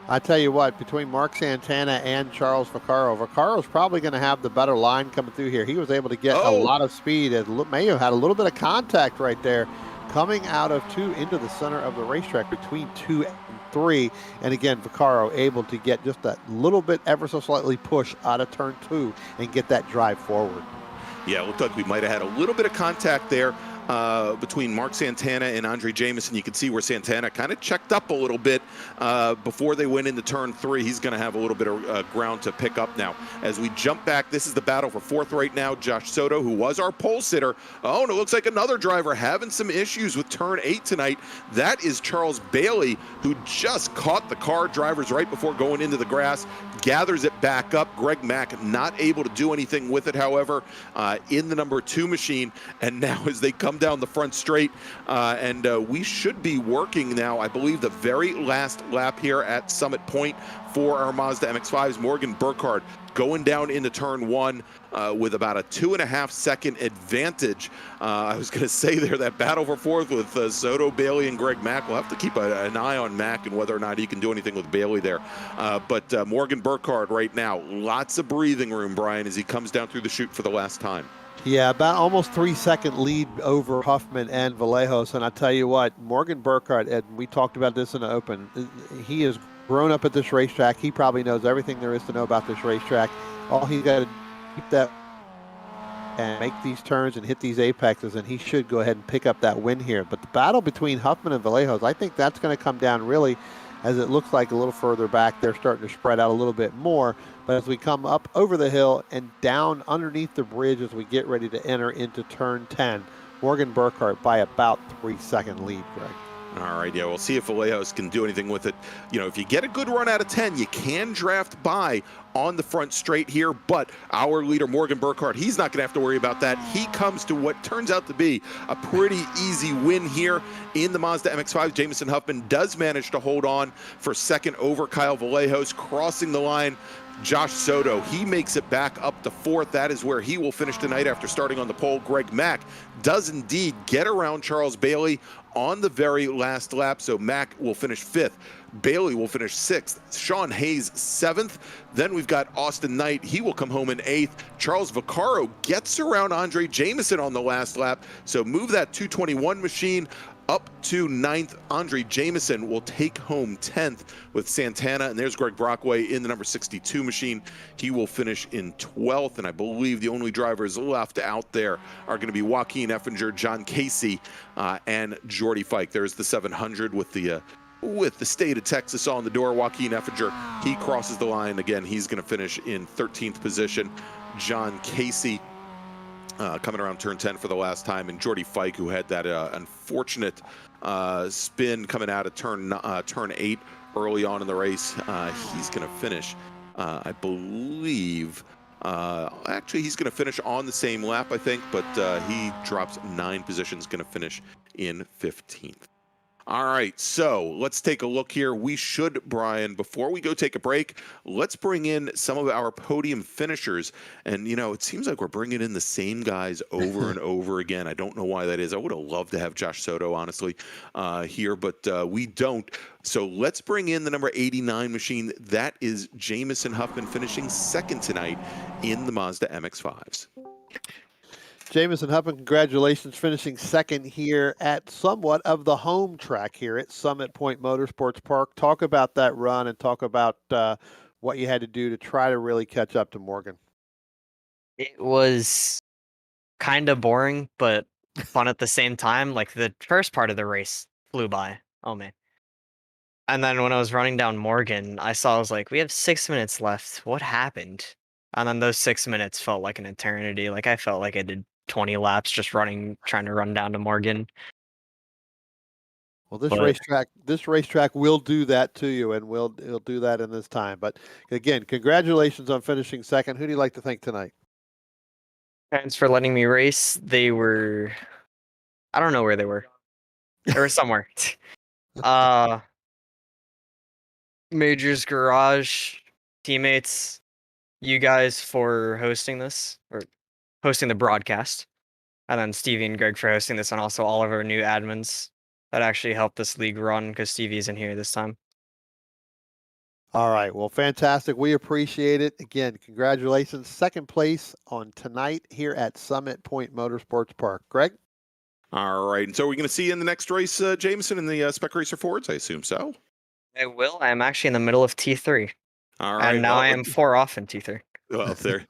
I tell you what, between Mark Santana and Charles Vaccaro, Vaccaro's probably going to have the better line coming through here. He was able to get a lot of speed. It may have had a little bit of contact right there coming out of 2 into the center of the racetrack between 2 and 3. And again, Vaccaro able to get just that little bit, ever so slightly push out of turn 2 and get that drive forward. Yeah, it looked like we might have had a little bit of contact there between Mark Santana and Andre Jameson. You can see where Santana kind of checked up a little bit before they went into turn 3. He's going to have a little bit of ground to pick up now. As we jump back, this is the battle for 4th right now. Josh Soto, who was our pole sitter. Oh, and it looks like another driver having some issues with turn 8 tonight. That is Charles Bailey, who just caught the car drivers right before going into the grass, gathers it back up. Greg Mack not able to do anything with it, however, in the number 2 machine. And now as they come come down the front straight, and we should be working now, I believe, the very last lap here at Summit Point for our Mazda MX-5's Morgan Burkhard going down into turn 1 with about a 2.5-second advantage. I was going to say there, that battle for fourth with Soto, Bailey, and Greg Mack. We'll have to keep an eye on Mack and whether or not he can do anything with Bailey there. But Morgan Burkhard right now, lots of breathing room, Brian, as he comes down through the chute for the last time. Yeah, about almost 3-second lead over Huffman and Vallejos. And I tell you what, Morgan Burkhard, and we talked about this in the open, he has grown up at this racetrack. He probably knows everything there is to know about this racetrack. All he's got to keep that and make these turns and hit these apexes, and he should go ahead and pick up that win here. But the battle between Huffman and Vallejos, I think that's going to come down really as it looks like a little further back. They're starting to spread out a little bit more. But as we come up over the hill and down underneath the bridge as we get ready to enter into turn 10, Morgan Burkhart by about 3-second lead, Greg. All right, yeah, we'll see if Vallejos can do anything with it. You know, if you get a good run out of 10, you can draft by on the front straight here, but our leader, Morgan Burkhart, he's not going to have to worry about that. He comes to what turns out to be a pretty easy win here in the Mazda MX-5. Jameson Huffman does manage to hold on for second over Kyle Vallejos, crossing the line. Josh Soto, he makes it back up to fourth. That is where he will finish tonight after starting on the pole. Greg Mack does indeed get around Charles Bailey on the very last lap, so Mack will finish fifth. Bailey will finish sixth. Sean Hayes seventh. Then we've got Austin Knight. He will come home in eighth. Charles Vaccaro gets around Andre Jameson on the last lap, so move that 221 machine up to ninth. Andre Jameson will take home 10th with Santana, and there's Greg Brockway in the number 62 machine. He will finish in 12th, and I believe the only drivers left out there are going to be Joaquin Effinger, John Casey, and Jordy Fike. There's the 700 with the state of Texas on the door. Joaquin Effinger, he crosses the line again. He's going to finish in 13th position. John Casey coming around turn 10 for the last time, and Jordy Fike, who had that unfortunate spin coming out of turn 8 early on in the race, he's going to finish, I believe, actually he's going to finish on the same lap, I think, but he drops 9 positions, going to finish in 15th. All right, so let's take a look here. We should, Brian, before we go take a break, let's bring in some of our podium finishers. And, you know, it seems like we're bringing in the same guys over and over again. I don't know why that is. I would have loved to have Josh Soto, honestly, here, but we don't. So let's bring in the number 89 machine. That is Jameson Huffman, finishing second tonight in the Mazda MX-5s. Jameson Huffman, congratulations, finishing second here at somewhat of the home track here at Summit Point Motorsports Park. Talk about that run and talk about what you had to do to try to really catch up to Morgan. It was kind of boring, but fun at the same time. Like, the first part of the race flew by. Oh, man. And then when I was running down Morgan, I was like, we have 6 minutes left. What happened? And then those 6 minutes felt like an eternity. Like, I felt like I did 20 laps just trying to run down to Morgan. Well, this racetrack will do that to you, and it'll do that in this time. But again, congratulations on finishing second. Who do you like to thank tonight? Thanks for letting me race. They were, I don't know where they were. They were somewhere. Major's Garage, teammates, you guys for hosting this, or hosting the broadcast, and then Stevie and Greg for hosting this, and also all of our new admins that actually helped this league run, because Stevie isn't here this time. All right, well, fantastic. We appreciate it. Again, congratulations. Second place on tonight here at Summit Point Motorsports Park. Greg? All right, and so are we going to see you in the next race, Jameson, in the Spec Racer Fords? I assume so. I will. I am actually in the middle of T3. All right. And now I am 4 off in T3. Well, there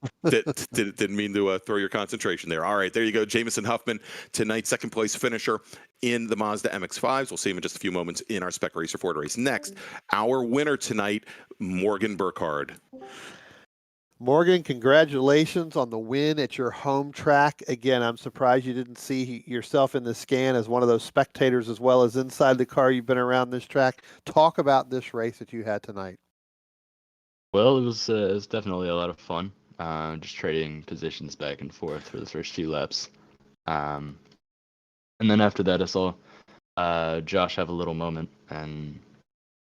didn't mean to throw your concentration there. All right, there you go. Jameson Huffman, tonight's second place finisher in the Mazda MX-5s. We'll see him in just a few moments in our Spec Racer Ford race. Next, our winner tonight, Morgan Burkhard. Morgan, congratulations on the win at your home track. Again, I'm surprised you didn't see yourself in the scan as one of those spectators as well as inside the car. You've been around this track. Talk about this race that you had tonight. Well, it was definitely a lot of fun. Just trading positions back and forth for the first few laps. And then after that, I saw Josh have a little moment and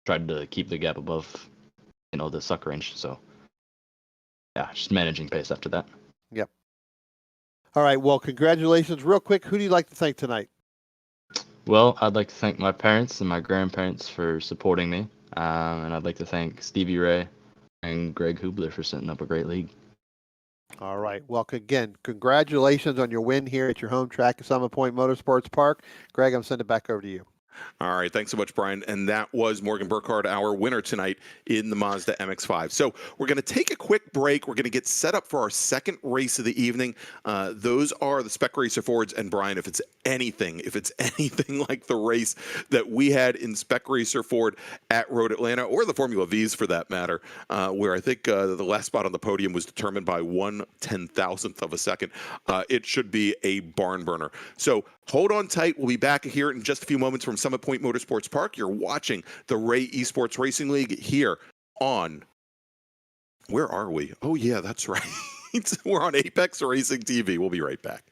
tried to keep the gap above, the suck range. So, yeah, just managing pace after that. Yep. All right. Well, congratulations. Real quick, who do you like to thank tonight? Well, I'd like to thank my parents and my grandparents for supporting me. And I'd like to thank Stevie Ray and Greg Hubler for setting up a great league. All right. Well, again, congratulations on your win here at your home track at Summit Point Motorsports Park. Greg, I'm sending it back over to you. All right, thanks so much, Brian. And that was Morgan Burkhard, our winner tonight in the Mazda MX-5. So we're going to take a quick break. We're going to get set up for our second race of the evening. Those are the Spec Racer Fords. And Brian, if it's anything like the race that we had in Spec Racer Ford at Road Atlanta, or the Formula Vs for that matter, where I think the last spot on the podium was determined by 1/10,000th of a second, it should be a barn burner. So hold on tight. We'll be back here in just a few moments from Summit Point Motorsports Park. You're watching the Ray Esports Racing League here on, where are we? Oh yeah, that's right. We're on Apex Racing TV. We'll be right back.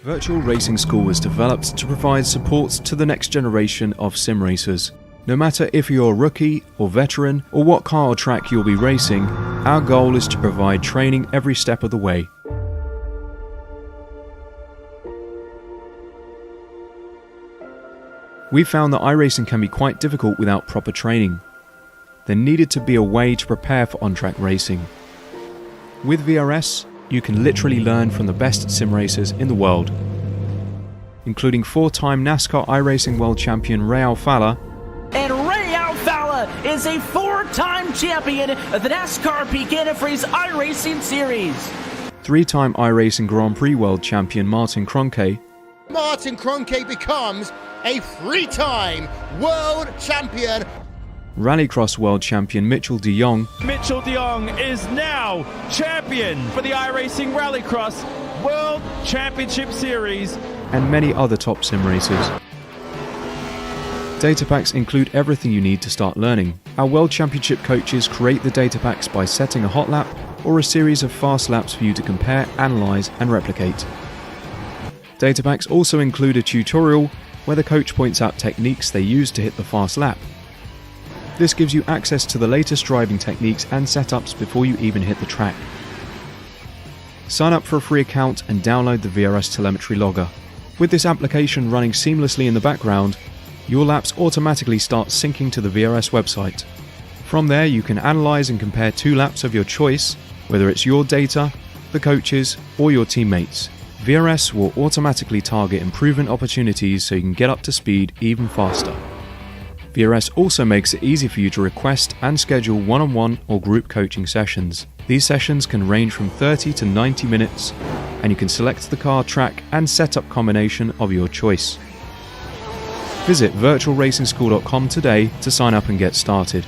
Virtual Racing School was developed to provide support to the next generation of sim racers. No matter if you're a rookie or veteran or what car or track you'll be racing, our goal is to provide training every step of the way. We found that iRacing can be quite difficult without proper training. There needed to be a way to prepare for on-track racing. With VRS, you can literally learn from the best sim racers in the world, including 4-time NASCAR iRacing World Champion Ray Alfalla. And Ray Alfalla is a 4-time champion of the NASCAR Peak Antifreeze iRacing Series. 3-time iRacing Grand Prix World Champion Martin Kroenke. Martin Kroenke becomes a 3-time world champion. Rallycross World Champion Mitchell de Jong. Mitchell de Jong is now champion for the iRacing Rallycross World Championship Series. And many other top sim racers. Data packs include everything you need to start learning. Our World Championship coaches create the data packs by setting a hot lap or a series of fast laps for you to compare, analyze, and replicate. Data packs also include a tutorial where the coach points out techniques they use to hit the fast lap. This gives you access to the latest driving techniques and setups before you even hit the track. Sign up for a free account and download the VRS telemetry logger. With this application running seamlessly in the background, your laps automatically start syncing to the VRS website. From there, you can analyze and compare 2 laps of your choice, whether it's your data, the coaches, or your teammates. VRS will automatically target improvement opportunities so you can get up to speed even faster. VRS also makes it easy for you to request and schedule one-on-one or group coaching sessions. These sessions can range from 30 to 90 minutes, and you can select the car, track and setup combination of your choice. Visit virtualracingschool.com today to sign up and get started.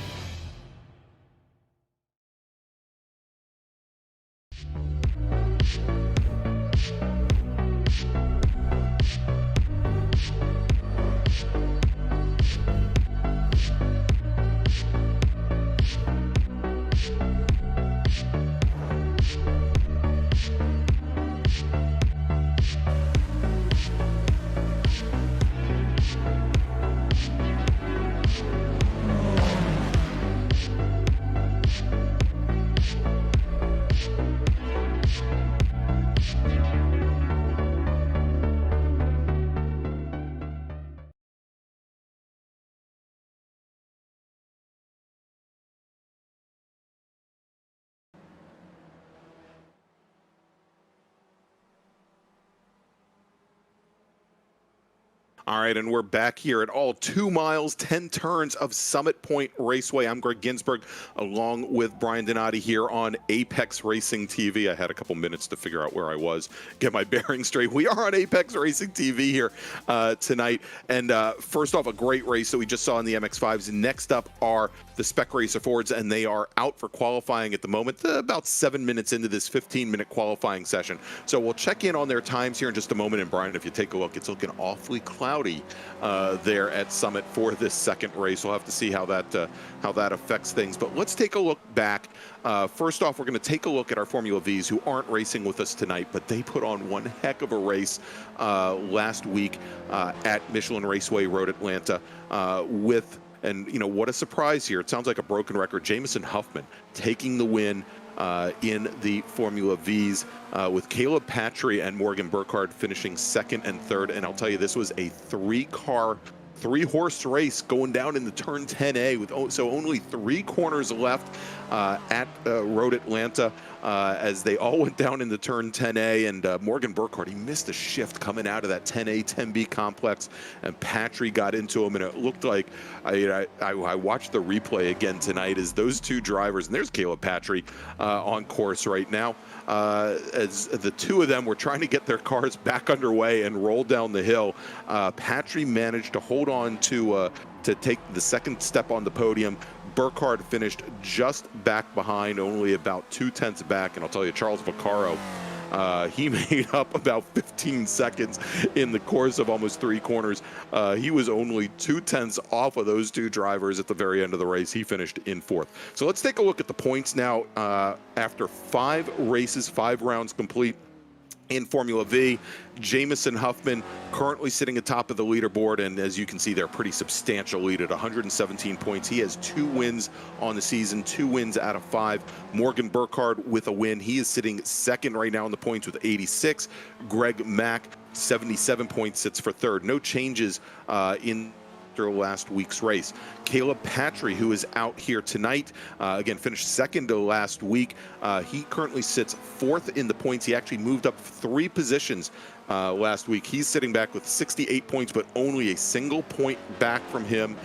All right, and we're back here at all 2 miles, 10 turns of Summit Point Raceway. I'm Greg Ginsburg, along with Brian Donati here on Apex Racing TV. I had a couple minutes to figure out where I was, get my bearings straight. We are on Apex Racing TV here tonight. And first off, a great race that we just saw in the MX-5s. Next up are the Spec Racer Fords, and they are out for qualifying at the moment, about 7 minutes into this 15-minute qualifying session. So we'll check in on their times here in just a moment. And Brian, if you take a look, it's looking awfully cloudy there at Summit for this second race. We'll have to see how that affects things. But let's take a look back. First off, we're going to take a look at our Formula Vs who aren't racing with us tonight, but they put on one heck of a race last week at Michelin Raceway Road Atlanta and you know, what a surprise here. It sounds like a broken record. Jameson Huffman taking the win in the Formula Vs with Caleb Patry and Morgan Burkhard finishing second and third. And I'll tell you, this was a three-horse race going down into turn 10A with so only 3 corners left at Road Atlanta as they all went down into turn 10A. And Morgan Burkhard, he missed a shift coming out of that 10A, 10B complex, and Patry got into him. And it looked like, I watched the replay again tonight as those two drivers, and there's Caleb Patry on course right now, as the two of them were trying to get their cars back underway and roll down the hill. Patry managed to hold on to take the second step on the podium. Burkhard finished just back behind, only about 2/10 back. And I'll tell you, Charles Vaccaro, he made up about 15 seconds in the course of almost 3 corners. He was only 2/10 off of those two drivers at the very end of the race. He finished in 4th. So let's take a look at the points now. After 5 races, 5 rounds complete in Formula V, Jameson Huffman currently sitting atop of the leaderboard, and as you can see, they're pretty substantial lead at 117 points. He has 2 wins on the season, 2 wins out of 5. Morgan Burkhard with a win. He is sitting second right now in the points with 86. Greg Mack, 77 points, sits for third. No changes in last week's race. Caleb Patry, who is out here tonight, again finished second to last week. He currently sits 4th in the points. He actually moved up 3 positions last week. He's sitting back with 68 points, but only a single point back from him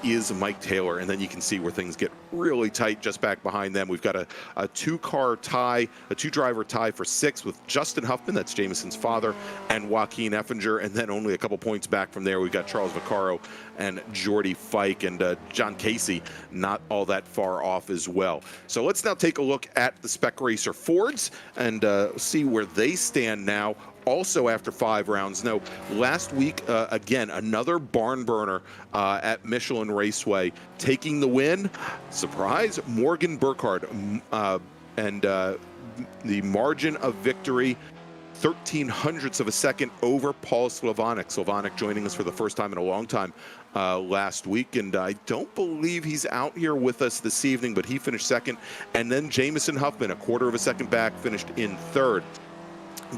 is Mike Taylor. And then you can see where things get really tight just back behind them. We've got a 2-car tie, a 2-driver tie for 6th with Justin Huffman, that's Jameson's father, and Joaquin Effinger. And then only a couple points back from there, we've got Charles Vaccaro and Jordy Fike, and John Casey not all that far off as well. So let's now take a look at the Spec Racer Fords and see where they stand now. Also after 5 rounds. No, last week, again, another barn burner at Michelin Raceway. Taking the win, surprise, Morgan Burkhard. And the margin of victory, 0.13 of a second over Paul Slavonic. Slavonic joining us for the first time in a long time last week, and I don't believe he's out here with us this evening, but he finished second. And then Jameson Huffman, a 1/4 of a second back, finished in 3rd.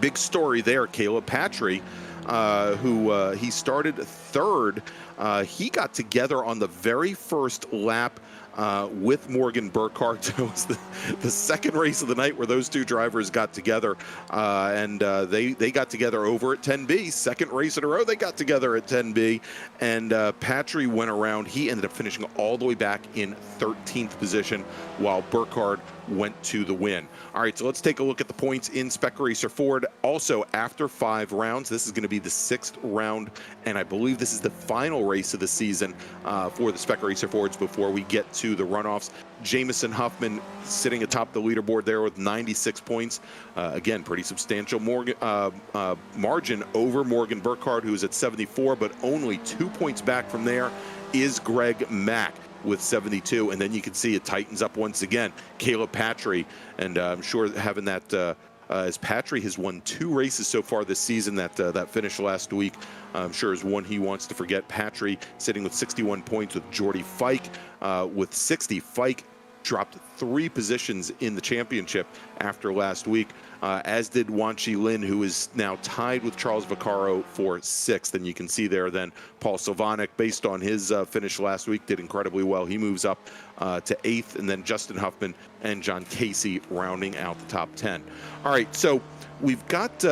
Big story there, Caleb Patry, who he started 3rd He got together on the very first lap with Morgan Burkhard. So it was the second race of the night where those two drivers got together, and they got together over at 10B. Second race in a row, they got together at 10B, and Patry went around. He ended up finishing all the way back in 13th position, while Burkhard went to the win. All right, so let's take a look at the points in Spec Racer Ford. Also, after 5 rounds, this is going to be the 6th round, and I believe this is the final race of the season for the Spec Racer Fords before we get to the runoffs. Jameson Huffman sitting atop the leaderboard there with 96 points. Again, pretty substantial margin over Morgan Burkhard, who's at 74, but only 2 points back from there is Greg Mack with 72, and then you can see it tightens up once again. Caleb Patry, and I'm sure having that as Patry has won 2 races so far this season. That finished last week, I'm sure, is one he wants to forget. Patry sitting with 61 points with Jordy Fike with 60. Fike dropped 3 positions in the championship after last week, as did Wanchi Lin, who is now tied with Charles Vaccaro for 6th. And you can see there then Paul Sylvanek, based on his finish last week, did incredibly well. He moves up to 8th, and then Justin Huffman and John Casey rounding out the top 10. All right, so we've got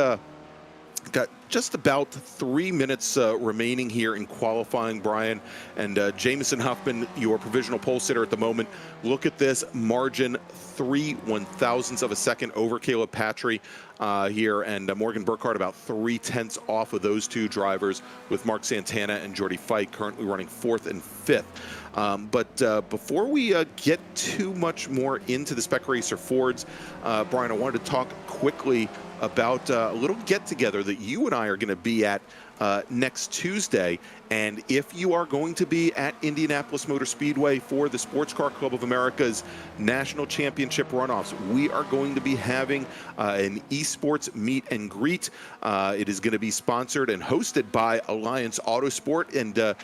just about 3 minutes remaining here in qualifying, Brian. And Jameson Huffman, your provisional pole sitter at the moment. Look at this margin, 3/1000ths of a second over Caleb Patry here, and Morgan Burkhard about 3/10 off of those 2 drivers, with Mark Santana and Jordy Fike currently running 4th and 5th. But before we get too much more into the Spec Racer Fords, Brian, I wanted to talk quickly about a little get-together that you and I are going to be at next Tuesday. And if you are going to be at Indianapolis Motor Speedway for the Sports Car Club of America's National Championship runoffs, we are going to be having an eSports meet and greet. It is going to be sponsored and hosted by Alliance Autosport, and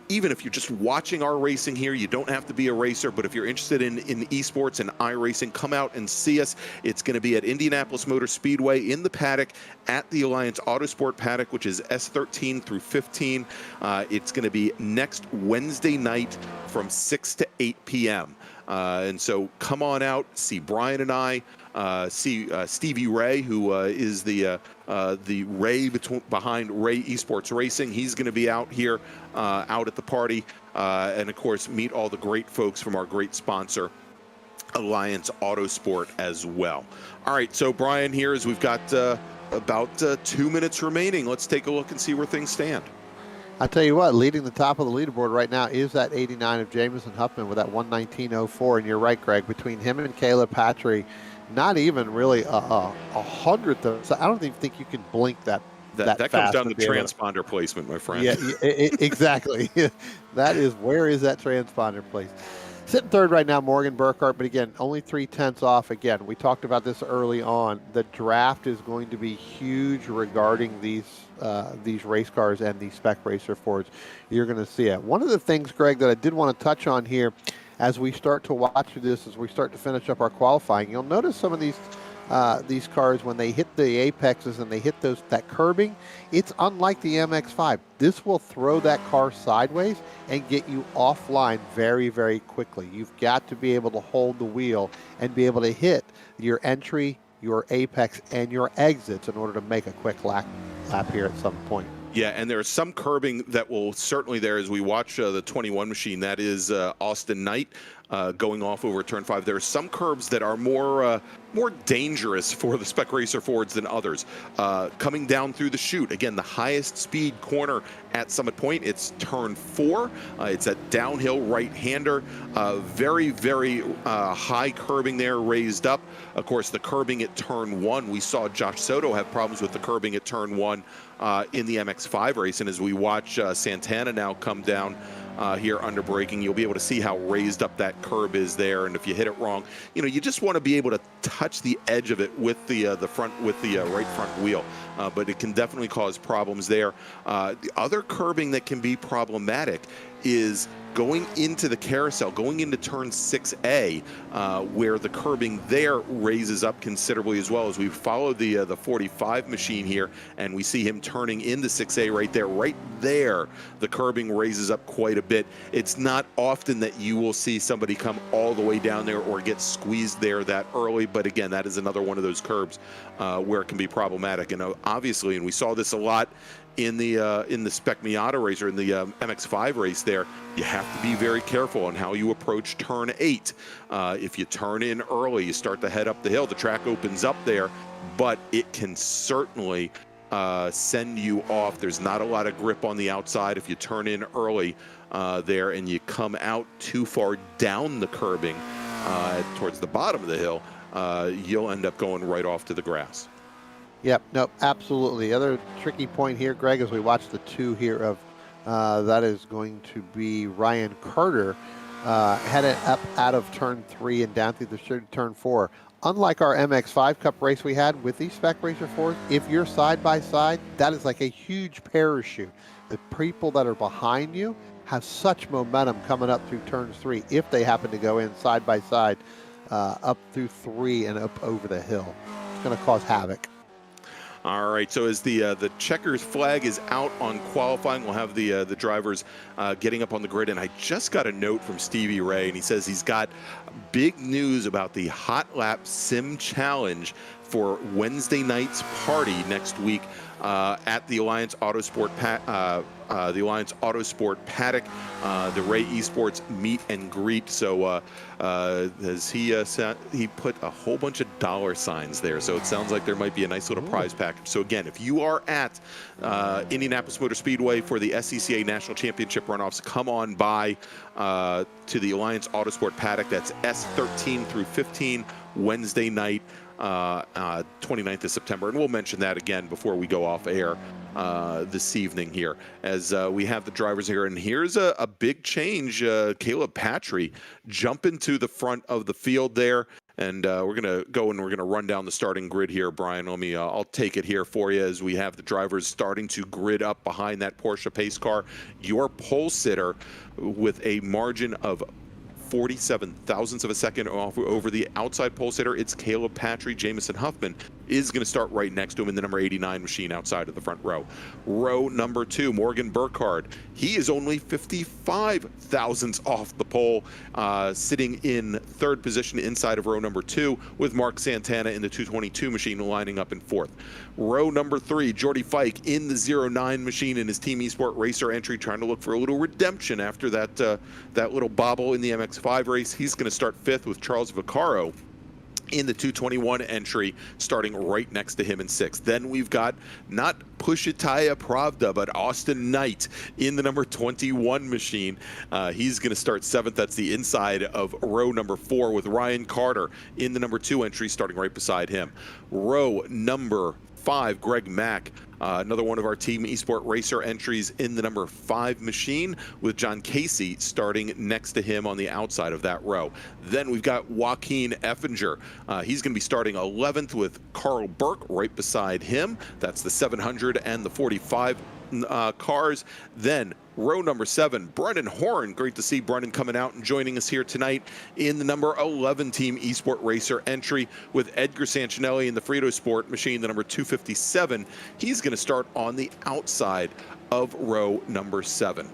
even if you're just watching our racing here, you don't have to be a racer, but if you're interested in esports and iRacing, come out and see us. It's going to be at Indianapolis Motor Speedway in the paddock at the Alliance Autosport paddock, which is S13 through 15. It's going to be next Wednesday night from 6 to 8 p.m. And so come on out, see Brian and I, see Stevie Ray, who is the Ray behind Ray Esports Racing. He's going to be out here, out at the party, and of course meet all the great folks from our great sponsor, Alliance Autosport, as well. All right, so Brian, here is we've got about 2 minutes remaining. Let's take a look and see where things stand. I tell you what, leading the top of the leaderboard right now is that 89 of Jameson Huffman with that 119.04. And you're right, Greg, between him and Caleb Patry, not even really a hundredth of. So I don't even think you can blink that comes down to transponder placement, my friend. Yeah, exactly. That is, where is that transponder placed? Sitting third right now, Morgan Burkhard, but again, only 3/10 off. Again, we talked about this early on. The draft is going to be huge regarding these race cars and these Spec Racer Fords. You're going to see it. One of the things, Greg, that I did want to touch on here as we start to watch this, as we start to finish up our qualifying, you'll notice some of these cars, when they hit the apexes and they hit that curbing, it's unlike the MX-5. This will throw that car sideways and get you offline very, very quickly. You've got to be able to hold the wheel and be able to hit your entry, your apex, and your exits in order to make a quick lap here at some point. Yeah, and there's some curbing that will certainly there as we watch the 21 machine. That is Austin Knight going off over turn 5. There are some curbs that are more dangerous for the Spec Racer Fords than others. Coming down through the chute, again, the highest speed corner at Summit Point, it's turn 4. It's a downhill right-hander. Very, very high curbing there, raised up. Of course, the curbing at turn 1, we saw Josh Soto have problems with the curbing at turn 1 in the MX-5 race. And as we watch Santana now come down here under braking, you'll be able to see how raised up that curb is there. And if you hit it wrong, you just want to be able to touch the edge of it with the right front wheel. but it can definitely cause problems there. The other curbing that can be problematic is going into the carousel, going into turn 6A, where the curbing there raises up considerably as well. As we follow the 45 machine here, and we see him turning into 6A right there. Right there, the curbing raises up quite a bit. It's not often that you will see somebody come all the way down there or get squeezed there that early, but again, that is another one of those curbs where it can be problematic. And obviously, and we saw this a lot in the Spec Miata race, or in the MX-5 race there, you have to be very careful on how you approach turn 8. If you turn in early, you start to head up the hill, the track opens up there, but it can certainly send you off. There's not a lot of grip on the outside. If you turn in early there and you come out too far down the curbing towards the bottom of the hill, you'll end up going right off to the grass. Yep, nope, absolutely. The other tricky point here, Greg, as we watch the two here of that is going to be Ryan Carter headed up out of turn 3 and down through the turn 4. Unlike our MX-5 Cup race we had with these Spec Racer 4s, if you're side by side, that is like a huge parachute. The people that are behind you have such momentum coming up through turns 3 if they happen to go in side by side up through 3 and up over the hill. It's going to cause havoc. All right, so as the checkers flag is out on qualifying, we'll have the drivers getting up on the grid. And I just got a note from Stevie Ray, and he says he's got big news about the Hot Lap Sim Challenge for Wednesday night's party next week at the Alliance Autosport paddock, the Ray eSports meet and greet. So as he put a whole bunch of dollar signs there, so it sounds like there might be a nice little prize package. So again, if you are at Indianapolis Motor Speedway for the SCCA National Championship runoffs, come on by to the Alliance Autosport paddock. That's S13 through 15, Wednesday night, 29th of September, and we'll mention that again before we go off air this evening here, as we have the drivers here. And here's a big change. Caleb Patry jumping to the front of the field there, and we're gonna go and we're gonna run down the starting grid here. Brian, let me I'll take it here for you as we have the drivers starting to grid up behind that Porsche pace car. Your pole sitter with a margin of 47 thousandths of a second over the outside pole sitter, it's Caleb Patry. Jameson Huffman is going to start right next to him in the number 89 machine outside of the front row. Row number 2, Morgan Burkhard. He is only 55 thousandths off the pole, sitting in 3rd position inside of row number 2, with Mark Santana in the 222 machine lining up in 4th. Row number 3, Jordy Fike in the 09 machine in his Team eSport Racer entry, trying to look for a little redemption after that that little bobble in the MX-5 race. He's going to start 5th with Charles Vaccaro in the 221 entry, starting right next to him in 6th. Then we've got not Pushitaya Pravda, but Austin Knight in the number 21 machine. He's going to start 7th. That's the inside of row number 4, with Ryan Carter in the number 2 entry, starting right beside him. Row number 5, Greg Mack, another one of our Team eSport Racer entries, in the number 5 machine, with John Casey starting next to him on the outside of that row. Then we've got Joaquin Effinger. He's going to be starting 11th with Carl Burke right beside him. That's the 700 and the 45 cars. Then row number 7, Brendan Horn. Great to see Brendan coming out and joining us here tonight in the number 11 Team eSport Racer entry, with Edgar Sancinelli in the Frito Sport machine, the number 257. He's going to start on the outside of row number 7.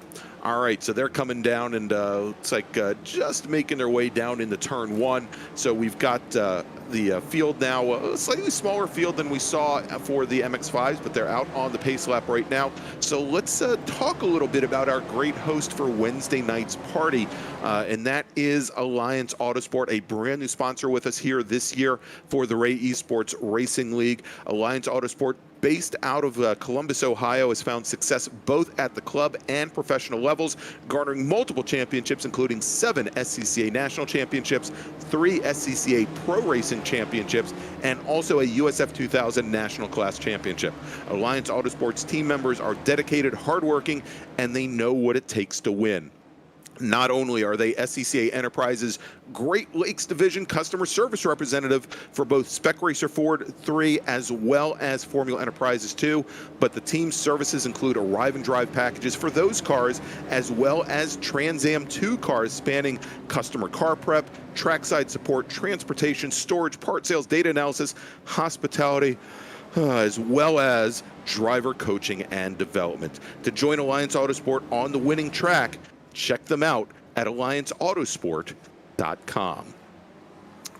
All right, so they're coming down, and looks like just making their way down into turn 1. So we've got the field now, a slightly smaller field than we saw for the MX-5s, but they're out on the pace lap right now. So let's talk a little bit about our great host for Wednesday night's party, and that is Alliance Autosport, a brand new sponsor with us here this year for the Ray eSports Racing League. Alliance Autosport, based out of Columbus, Ohio, has found success both at the club and professional levels, garnering multiple championships, including 7 SCCA National Championships, 3 SCCA Pro Racing Championships, and also a USF 2000 National Class Championship. Alliance Autosport's team members are dedicated, hardworking, and they know what it takes to win. Not only are they SCCA Enterprises Great Lakes Division customer service representative for both Spec Racer Ford 3 as well as Formula Enterprises 2, but the team's services include arrive and drive packages for those cars as well as Trans Am 2 cars spanning customer car prep, trackside support, transportation, storage, part sales, data analysis, hospitality, as well as driver coaching and development. To join Alliance Autosport on the winning track, check them out at allianceautosport.com.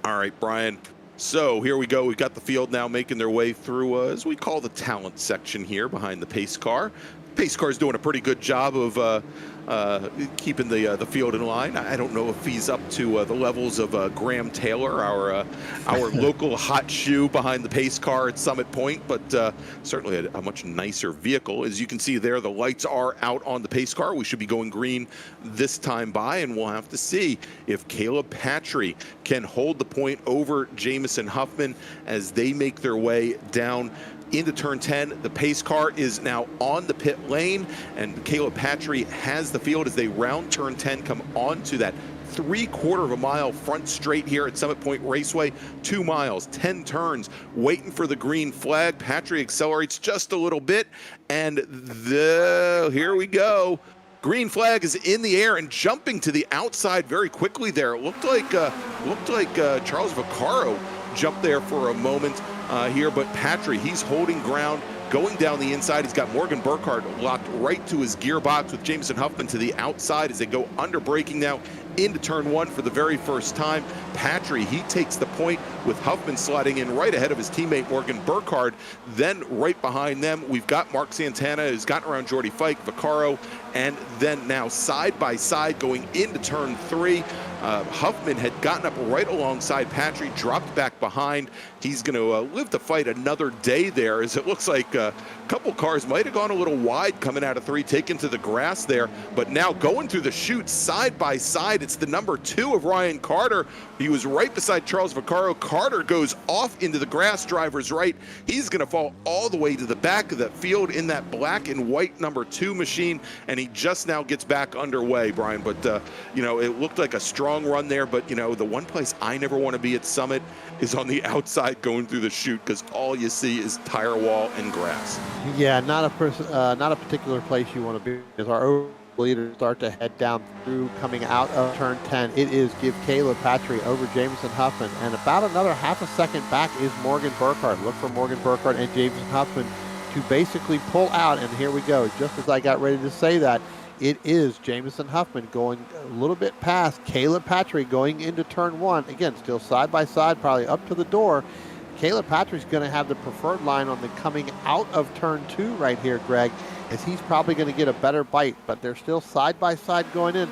All right, Brian. So here we go. We've got the field now making their way through, as we call the talent section here behind the pace car. Pace car is doing a pretty good job of keeping the field in line. I don't know if he's up to the levels of Graham Taylor, our local hot shoe behind the pace car at Summit Point, but certainly a much nicer vehicle. As you can see there, the lights are out on the pace car. We should be going green this time by, and we'll have to see if Caleb Patry can hold the point over Jameson Huffman as they make their way down into turn 10. The pace car is now on the pit lane, and Caleb Patry has the field as they round turn 10, come onto that 3/4 of a mile front straight here at Summit Point Raceway. 2 miles, 10 turns, waiting for the green flag. Patry accelerates just a little bit, and here we go. Green flag is in the air and jumping to the outside very quickly there. It looked like Charles Vaccaro jumped there for a moment here, but Patry, he's holding ground, going down the inside. He's got Morgan Burkhard locked right to his gearbox with Jameson Huffman to the outside as they go under braking now into turn 1 for the very first time. Patry, he takes the point with Huffman sliding in right ahead of his teammate Morgan Burkhard. Then right behind them, we've got Mark Santana, who's gotten around Jordy Fike, Vaccaro, and then now side by side going into turn 3. Huffman had gotten up right alongside Patry, dropped back behind. He's going to live to fight another day there, as it looks like a couple cars might have gone a little wide coming out of 3, taken to the grass there, but now going through the chute side by side, it's the number 2 of Ryan Carter. He was right beside Charles Vaccaro. Carter goes off into the grass, driver's right. He's going to fall all the way to the back of the field in that black and white number 2 machine, and he just now gets back underway, Brian. But, it looked like a strong run there, but, the one place I never want to be at Summit is on the outside going through the chute, because all you see is tire wall and grass. Yeah, not a particular place you want to be. As our leaders start to head down through coming out of turn 10, it is give Caleb Patry over Jameson Huffman, and about another half a second back is Morgan Burkhard. Look for Morgan Burkhard and Jameson Huffman to basically pull out, and here we go. Just as I got ready to say that, it is Jameson Huffman going a little bit past Caleb Patry going into turn 1. Again, still side by side, probably up to the door. Caleb Patry's going to have the preferred line on the coming out of turn 2 right here, Greg, as he's probably going to get a better bite, but they're still side by side going in,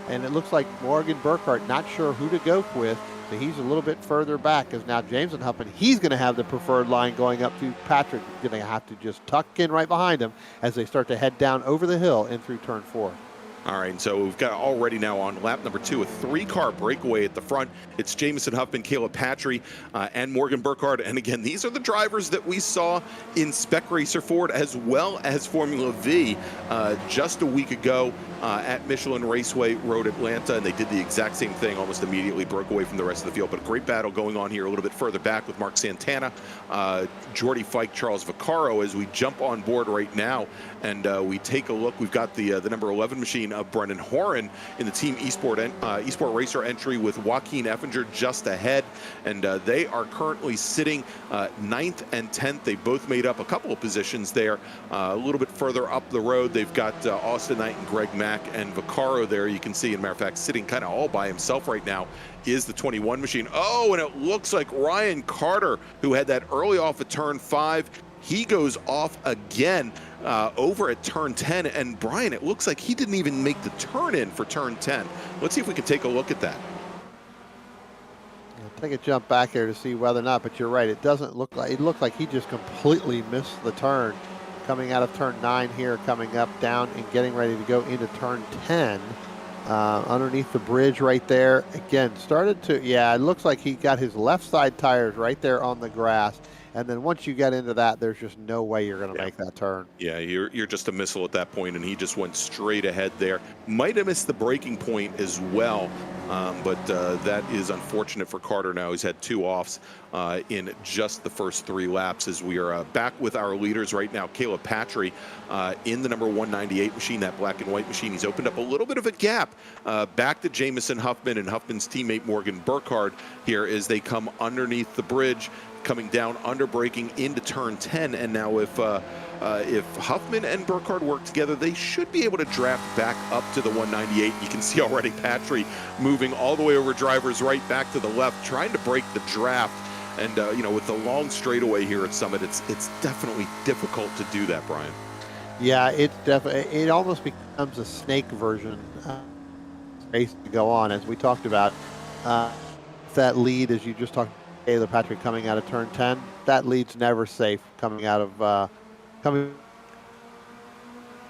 and it looks like Morgan Burkhard not sure who to go with, so he's a little bit further back, as now Jameson Huffman, he's going to have the preferred line going up to Patry. Going to have to just tuck in right behind him as they start to head down over the hill and through turn 4. All right, so we've got already now on lap number 2 a 3-car breakaway at the front. It's Jameson Huffman, Caleb Patry, and Morgan Burkhard. And again, these are the drivers that we saw in Spec Racer Ford as well as Formula V just a week ago at Michelin Raceway Road Atlanta, and they did the exact same thing, almost immediately broke away from the rest of the field. But a great battle going on here a little bit further back with Mark Santana, Jordy Fike, Charles Vaccaro as we jump on board right now, and we take a look. We've got the number 11 machine of Brennan Horan in the Team eSport Racer entry with Joaquin Effinger just ahead, and they are currently sitting 9th and 10th. They both made up a couple of positions there. A little bit further up the road, they've got Austin Knight and Greg Mack and Vaccaro there. You can see, as a matter of fact, sitting kind of all by himself right now is the 21 machine. Oh, and it looks like Ryan Carter, who had that early off at turn 5, he goes off again over at turn 10. And Brian, it looks like he didn't even make the turn in for turn 10. Let's see if we can take a look at that. I'll take a jump back there to see whether or not, but you're right. It doesn't look like, it looked like he just completely missed the turn coming out of turn 9 here, coming up, down, and getting ready to go into turn 10. Underneath the bridge right there. Again, started to, yeah, it looks like he got his left side tires right there on the grass. And then once you get into that, there's just no way you're going to make that turn. Yeah, you're just a missile at that point, and he just went straight ahead there. Might have missed the braking point as well, but that is unfortunate for Carter now. He's had 2 offs in just the first 3 laps as we are back with our leaders right now. Caleb Patry in the number 198 machine, that black and white machine. He's opened up a little bit of a gap back to Jameson Huffman and Huffman's teammate Morgan Burkhard here as they come underneath the bridge, coming down under braking into turn 10. And now if Huffman and Burkhard work together, they should be able to draft back up to the 198. You can see already Patry moving all the way over driver's right back to the left, trying to break the draft. And you know, with the long straightaway here at Summit, it's definitely difficult to do that, Brian. Yeah, it almost becomes a snake version race to go on, as we talked about. That lead, as you just talked, Caleb Patry coming out of turn 10, that lead's never safe coming out of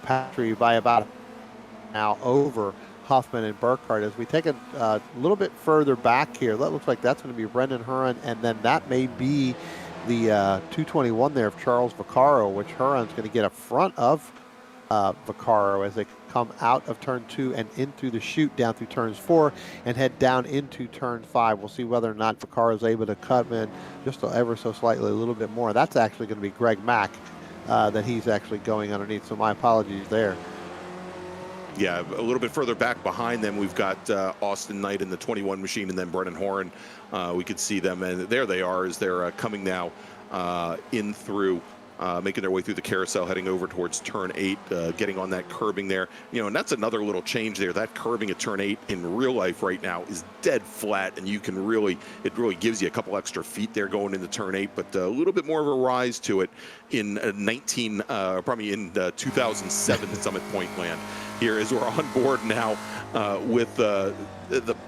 Patry by about now over Huffman and Burkhard. As we take a little bit further back here, that looks like that's going to be Brendan Huron, and then that may be the 221 there of Charles Vaccaro, which Huron's going to get a front of Vaccaro as they come out of turn 2 and into the chute down through turns 4 and head down into turn 5. We'll see whether or not Vaccaro is able to cut in just ever so slightly a little bit more. That's actually going to be Greg Mack that he's actually going underneath, so my apologies there. Yeah, a little bit further back behind them, we've got Austin Knight in the 21 machine, and then Brennan Horan. We could see them, and there they are as they're coming now in through, making their way through the carousel, heading over towards turn 8, getting on that curbing there. You know, and that's another little change there. That curbing at turn 8 in real life right now is dead flat, and you can it really gives you a couple extra feet there going into turn 8, but a little bit more of a rise to it in 2007 Summit Point land. Here as we're on board now with the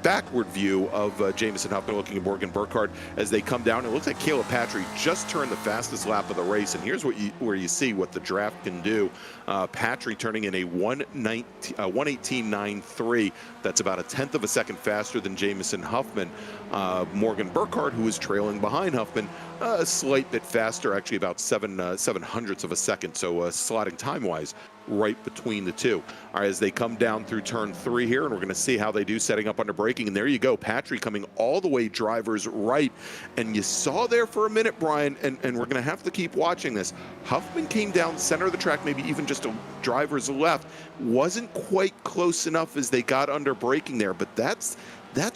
backward view of Jameson Huffman looking at Morgan Burkhard as they come down. It looks like Caleb Patry just turned the fastest lap of the race, and here's where you see what the draft can do. Patry turning in a 1:18.93. That's about a 1/10 of a second faster than Jameson Huffman. Morgan Burkhard, who is trailing behind Huffman, a slight bit faster, actually about 7/700ths of a second, so slotting time-wise right between the two. All right, as they come down through turn 3 here, and we're going to see how they do setting up under braking. And there you go, Patry coming all the way driver's right. And you saw there for a minute, Brian, and we're going to have to keep watching this. Huffman came down center of the track, maybe even just a driver's left. Wasn't quite close enough as they got under braking there, but that's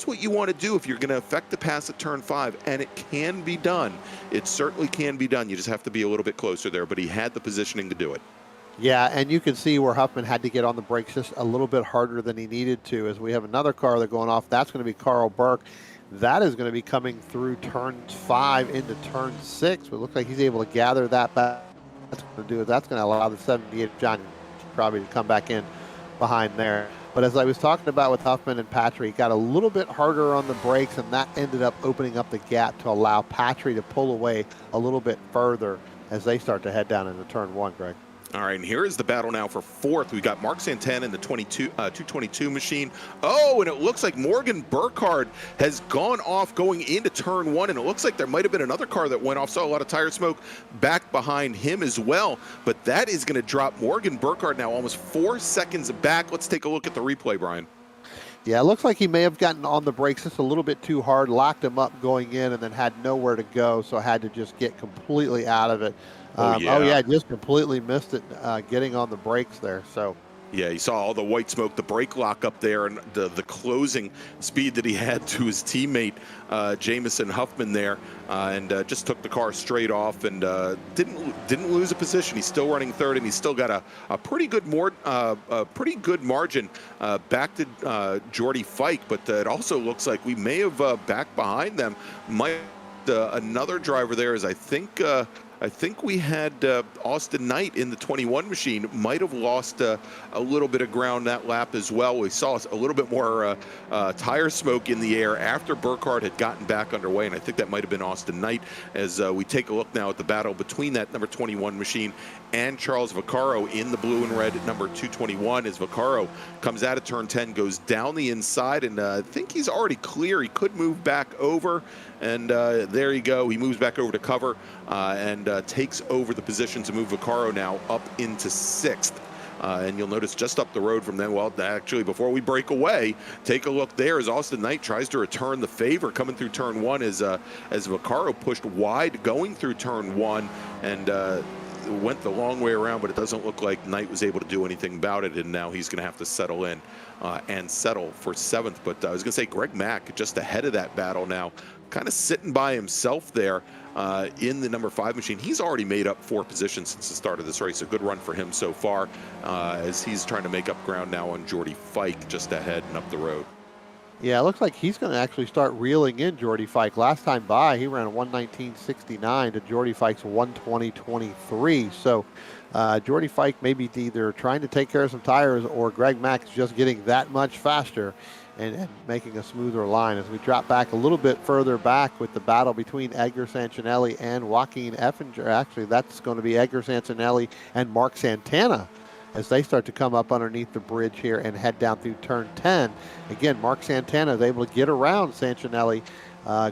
what you want to do if you're going to affect the pass at turn 5, and it can be done. It certainly can be done. You just have to be a little bit closer there, but he had the positioning to do it. Yeah, and you can see where Huffman had to get on the brakes just a little bit harder than he needed to, as we have another car that's going off. That's going to be Carl Burke. That is going to be coming through turn 5 into turn 6. But it looks like he's able to gather that back. That's going to allow the 78 John probably to come back in behind there. But as I was talking about with Huffman and Patry, he got a little bit harder on the brakes, and that ended up opening up the gap to allow Patry to pull away a little bit further as they start to head down into turn 1, Greg. All right, and here is the battle now for 4th. We've got Mark Santana in the 222 machine. Oh, and it looks like Morgan Burkhard has gone off going into turn 1, and it looks like there might have been another car that went off. Saw a lot of tire smoke back behind him as well, but that is going to drop Morgan Burkhard now almost 4 seconds back. Let's take a look at the replay, Brian. Yeah, it looks like he may have gotten on the brakes just a little bit too hard, locked him up going in, and then had nowhere to go, so had to just get completely out of it. Oh yeah, just completely missed it getting on the brakes there. So yeah, you saw all the white smoke, the brake lock up there, and the closing speed that he had to his teammate Jameson Huffman there, and just took the car straight off and didn't lose a position. He's still running 3rd, and he's still got a pretty good margin back to Jordy Fike. But it also looks like we may have back behind them. Another driver there is I think I think we had Austin Knight in the 21 machine might have lost a little bit of ground that lap as well. We saw a little bit more tire smoke in the air after Burkhard had gotten back underway, and I think that might have been Austin Knight. As we take a look now at the battle between that number 21 machine and Charles Vaccaro in the blue and red at number 221, as Vaccaro comes out of turn 10, goes down the inside, and I think he's already clear. He could move back over, and there you go. He moves back over to cover and takes over the position to move Vaccaro now up into 6th. And you'll notice just up the road from them, well, actually, before we break away, take a look there as Austin Knight tries to return the favor coming through turn 1 as Vaccaro pushed wide going through turn 1 and went the long way around, but it doesn't look like Knight was able to do anything about it, and now he's going to have to settle in and settle for 7th. But I was going to say Greg Mack just ahead of that battle now, kind of sitting by himself there in the number 5 machine. He's already made up 4 positions since the start of this race. A good run for him so far as he's trying to make up ground now on Jordy Fike just ahead and up the road. Yeah, it looks like he's going to actually start reeling in Jordy Fike. Last time by, he ran a 1:19.69 to Jordy Fike's 1:20.23. So Jordy Fike may be either trying to take care of some tires or Greg Mack's just getting that much faster and making a smoother line. As we drop back a little bit further back with the battle between Edgar Sancinelli and Joaquin Effinger. Actually, that's going to be Edgar Sancinelli and Mark Santana as they start to come up underneath the bridge here and head down through turn 10. Again, Mark Santana is able to get around Sancinelli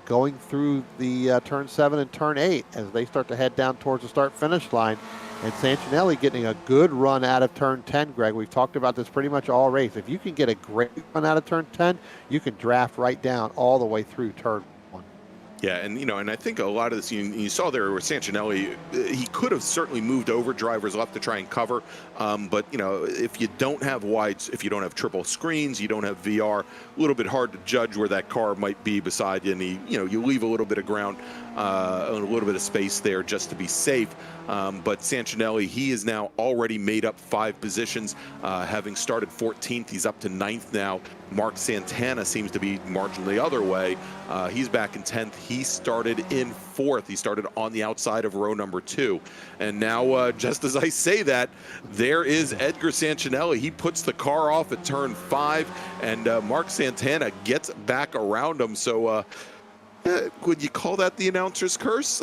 going through the turn 7 and turn 8 as they start to head down towards the start-finish line. And Sancinelli getting a good run out of turn 10, Greg. We've talked about this pretty much all race. If you can get a great run out of turn 10, you can draft right down all the way through turn 1. Yeah, and and I think a lot of this, you saw there where Sancinelli, he could have certainly moved over drivers left to try and cover, but if you don't have wides, if you don't have triple screens, you don't have VR, a little bit hard to judge where that car might be beside you, and you leave a little bit of ground, a little bit of space there just to be safe. But Sancinelli, he is now already made up 5 positions, having started 14th. He's up to 9th now. Mark Santana seems to be marching the other way. He's back in 10th. He started in 4th. He started on the outside of row number 2. And now, just as I say that, there is Edgar Sancinelli. He puts the car off at turn 5, and Mark Santana gets back around him. So would you call that the announcer's curse?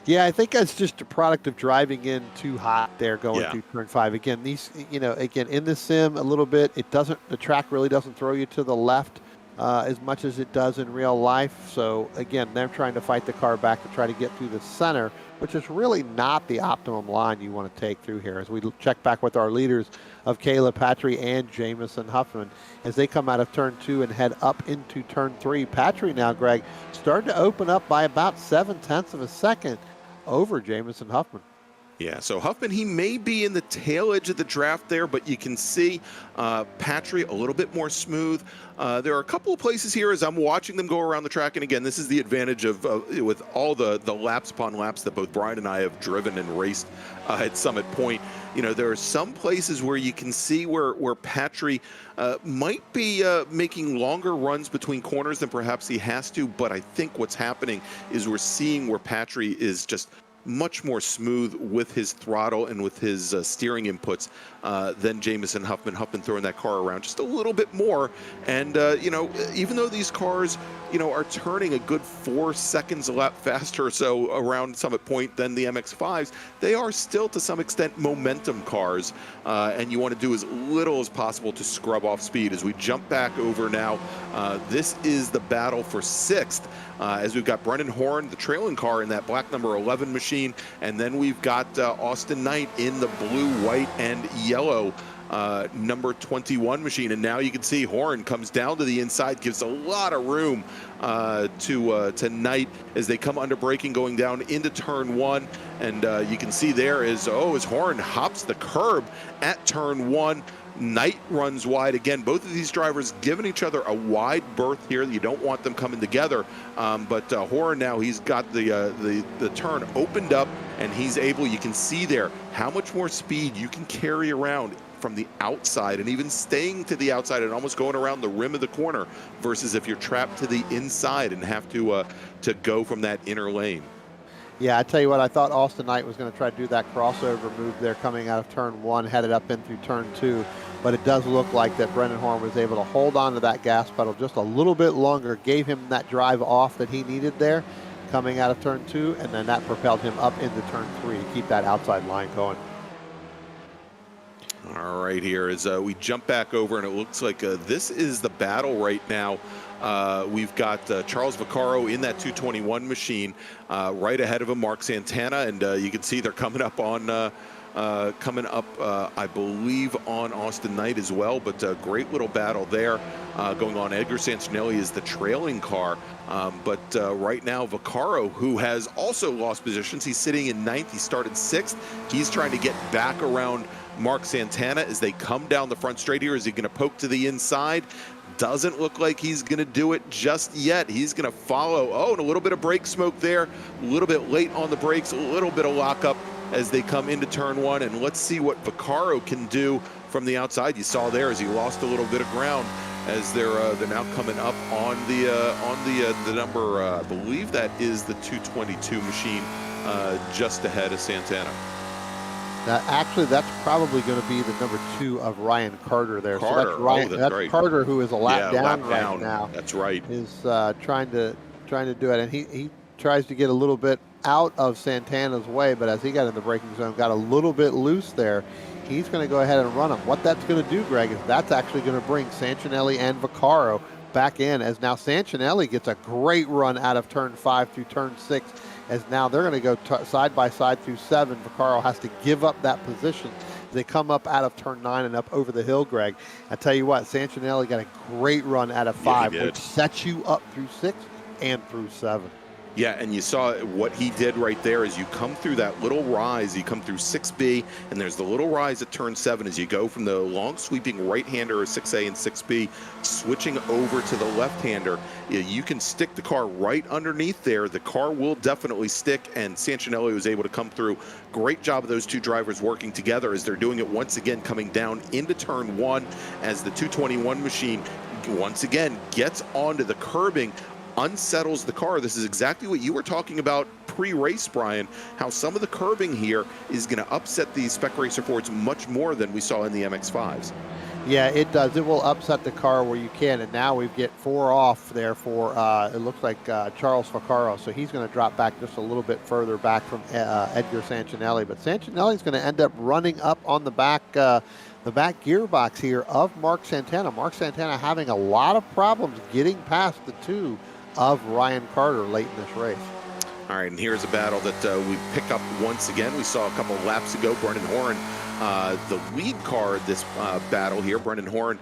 Yeah, I think that's just a product of driving in too hot there going through turn 5. Again, these, again, in the sim a little bit, the track really doesn't throw you to the left as much as it does in real life. So again, they're trying to fight the car back to try to get through the center, which is really not the optimum line you want to take through here. As we check back with our leaders of Caleb Patry and Jameson Huffman as they come out of turn 2 and head up into turn 3. Patry now, Greg, starting to open up by about 0.7 of a second over Jameson Huffman. Yeah, so Huffman, he may be in the tail edge of the draft there, but you can see Patry a little bit more smooth. There are a couple of places here as I'm watching them go around the track, and again, this is the advantage of with all the laps upon laps that both Brian and I have driven and raced at Summit Point. There are some places where you can see where Patry might be making longer runs between corners than perhaps he has to, but I think what's happening is we're seeing where Patry is just much more smooth with his throttle and with his steering inputs than Jameson Huffman. Huffman throwing that car around just a little bit more. And, even though these cars, are turning a good 4 seconds a lap faster or so around Summit Point than the MX-5s, they are still to some extent momentum cars. And you want to do as little as possible to scrub off speed. As we jump back over now, this is the battle for 6th. As we've got Brendan Horn, the trailing car in that black number 11 machine, and then we've got Austin Knight in the blue, white, and yellow number 21 machine. And now you can see Horn comes down to the inside, gives a lot of room to Knight as they come under braking going down into turn 1. And you can see there as Horn hops the curb at turn 1. Knight runs wide again. Both of these drivers giving each other a wide berth here. You don't want them coming together. But Horn now, he's got the turn opened up, and he's able, you can see there how much more speed you can carry around from the outside, and even staying to the outside and almost going around the rim of the corner, versus if you're trapped to the inside and have to go from that inner lane. Yeah, I tell you what, I thought Austin Knight was going to try to do that crossover move there coming out of turn 1, headed up in through turn 2. But it does look like that Brendan Horn was able to hold on to that gas pedal just a little bit longer, gave him that drive off that he needed there coming out of turn 2, and then that propelled him up into turn 3 to keep that outside line going. All right, here as we jump back over, and it looks like this is the battle right now. We've got Charles Vaccaro in that 221 machine, right ahead of him, Mark Santana, and you can see they're coming up on, I believe, on Austin Knight as well. But a great little battle there going on. Edgar Santinelli is the trailing car, but right now Vaccaro, who has also lost positions, he's sitting in 9th. He started 6th. He's trying to get back around Mark Santana as they come down the front straight here. Is he going to poke to the inside? Doesn't look like he's going to do it just yet. He's going to follow. Oh, and a little bit of brake smoke there. A little bit late on the brakes. A little bit of lockup as they come into turn 1. And let's see what Vaccaro can do from the outside. You saw there as he lost a little bit of ground as they're now coming up on the number. I believe that is the 222 machine just ahead of Santana. Now, actually, that's probably going to be the number 2 of Ryan Carter there. Carter. So that's Ryan. That's that's right. Carter, who is a lap down lap right down. now. That's right. Is trying to do it, and he tries to get a little bit out of Santana's way, but as he got in the braking zone, got a little bit loose there. He's going to go ahead and run him. What that's going to do, Greg, is that's actually going to bring Santinelli and Vaccaro back in, as now Santinelli gets a great run out of turn 5 through turn 6. As now they're going to go side by side through 7. Vaccaro has to give up that position. They come up out of turn 9 and up over the hill, Greg. I tell you what, Santinelli got a great run out of 5, which sets you up through 6 and through 7. Yeah, and you saw what he did right there as you come through that little rise. You come through 6B, and there's the little rise at turn 7 as you go from the long sweeping right-hander of 6A and 6B, switching over to the left-hander. You can stick the car right underneath there. The car will definitely stick, and Santinelli was able to come through. Great job of those two drivers working together as they're doing it once again, coming down into turn 1 as the 221 machine once again gets onto the curbing, unsettles the car. This is exactly what you were talking about pre-race, Brian, how some of the curbing here is going to upset these Spec Racer Fords much more than we saw in the MX-5s. Yeah, it does. It will upset the car where you can, and now we get 4 off there for, it looks like Charles Vaccaro, so he's going to drop back just a little bit further back from Edgar Santinelli, but Santinelli's going to end up running up on the back gearbox here of Mark Santana. Mark Santana having a lot of problems getting past the 2 of Ryan Carter late in this race. All right, and here's a battle that we pick up once again. We saw a couple of laps ago, Brendan Horn, the lead car of this battle here. Brendan Horn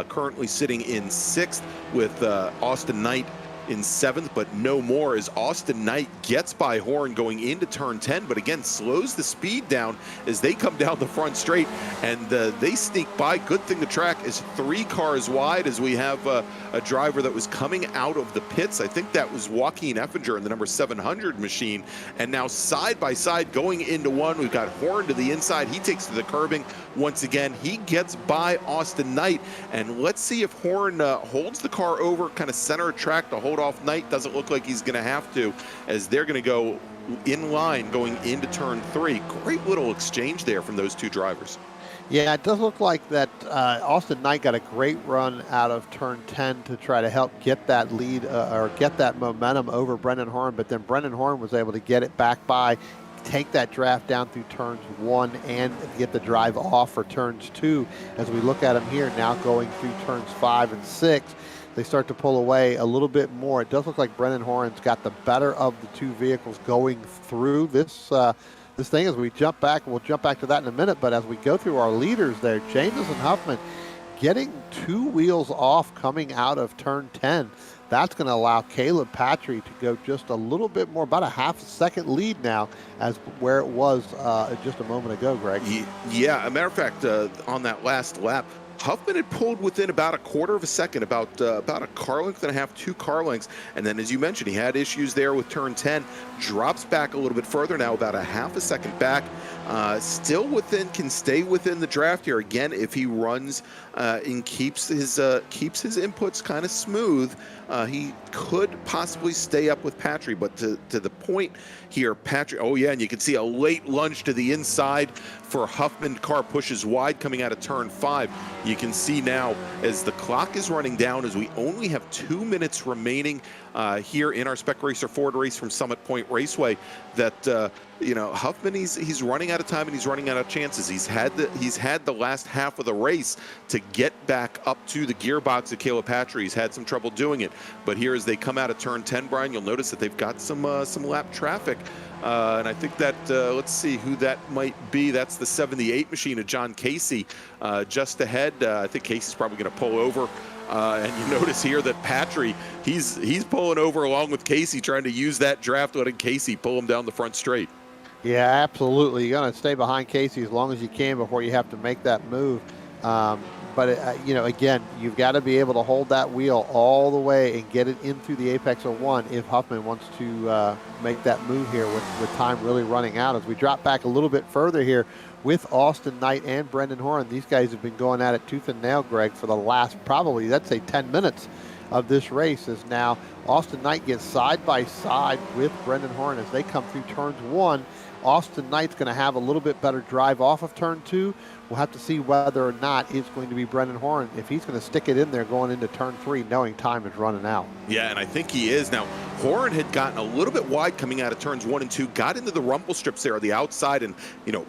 currently sitting in 6th with Austin Knight in 7th, but no more as Austin Knight gets by Horn going into turn 10, but again slows the speed down as they come down the front straight, and they sneak by. Good thing the track is 3 cars wide as we have a driver that was coming out of the pits. I think that was Joaquin Effinger in the number 700 machine, and now side by side going into 1. We've got Horn to the inside. He takes to the curbing once again. He gets by Austin Knight, and let's see if Horn holds the car over kind of center of track to hold off Knight. Doesn't look like he's going to have to, as they're going to go in line going into turn 3. Great little exchange there from those two drivers. Yeah, it does look like that Austin Knight got a great run out of turn 10 to try to help get that lead or get that momentum over Brendan Horn, but then Brendan Horn was able to get it back by, take that draft down through turns 1 and get the drive off for turns 2. As we look at him here now going through turns 5 and 6, they start to pull away a little bit more. It does look like Brendan Horn's got the better of the 2 vehicles going through this this thing. As we jump back, we'll jump back to that in a minute, but as we go through our leaders there, Jameson Huffman getting 2 wheels off coming out of turn 10. That's going to allow Caleb Patry to go just a little bit more, about a half a second lead now as where it was just a moment ago, Greg. Yeah, a matter of fact, on that last lap, Huffman had pulled within about a quarter of a second, about a car length and a half, 2 car lengths. And then, as you mentioned, he had issues there with turn 10, drops back a little bit further now, about a half a second back. Still can stay within the draft here. Again, if he runs and keeps his inputs kind of smooth, he could possibly stay up with Patry. But to the point here, Patry, oh yeah, and you can see a late lunge to the inside for Huffman. Car pushes wide coming out of turn 5. You can see now as the clock is running down, as we only have 2 minutes remaining here in our Spec Racer Ford race from Summit Point Raceway, that Huffman, he's running out of time and he's running out of chances. He's had the last half of the race to get back up to the gearbox of Caleb Patry. He's had some trouble doing it, but here as they come out of turn 10, Brian, you'll notice that they've got some lap traffic, and I think that let's see who that might be. That's the 78 machine of John Casey just ahead. I think Casey's probably going to pull over. And you notice here that Patry, he's pulling over along with Casey, trying to use that draft, letting Casey pull him down the front straight. Yeah, absolutely. You're going to stay behind Casey as long as you can before you have to make that move. But again, you've got to be able to hold that wheel all the way and get it in through the apex of 1 if Huffman wants to make that move here with time really running out. As we drop back a little bit further here with Austin Knight and Brendan Horan, these guys have been going at it tooth and nail, Greg, for the last probably, let's say, 10 minutes of this race. As now Austin Knight gets side by side with Brendan Horan as they come through turns 1. Austin Knight's going to have a little bit better drive off of turn 2. We'll have to see whether or not it's going to be Brendan Horan, if he's going to stick it in there going into turn 3, knowing time is running out. Yeah, and I think he is. Now, Horan had gotten a little bit wide coming out of turns 1 and 2, got into the rumble strips there on the outside and,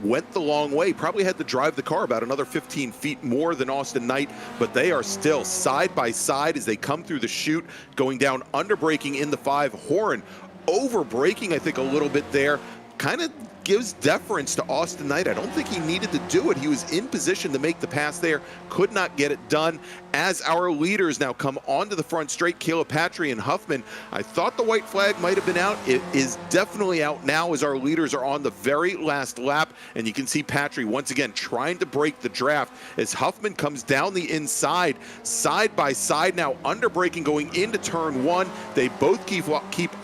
went the long way. Probably had to drive the car about another 15 feet more than Austin Knight, but they are still side by side as they come through the chute, going down under braking in the 5. Horan over braking, I think, a little bit there. Kind of gives deference to Austin Knight. I don't think he needed to do it. He was in position to make the pass there, could not get it done. As our leaders now come onto the front straight, Caleb Patry and Huffman, I thought the white flag might have been out. It is definitely out now as our leaders are on the very last lap, and you can see Patry once again trying to break the draft as Huffman comes down the inside, side by side now, under braking going into turn 1. They both keep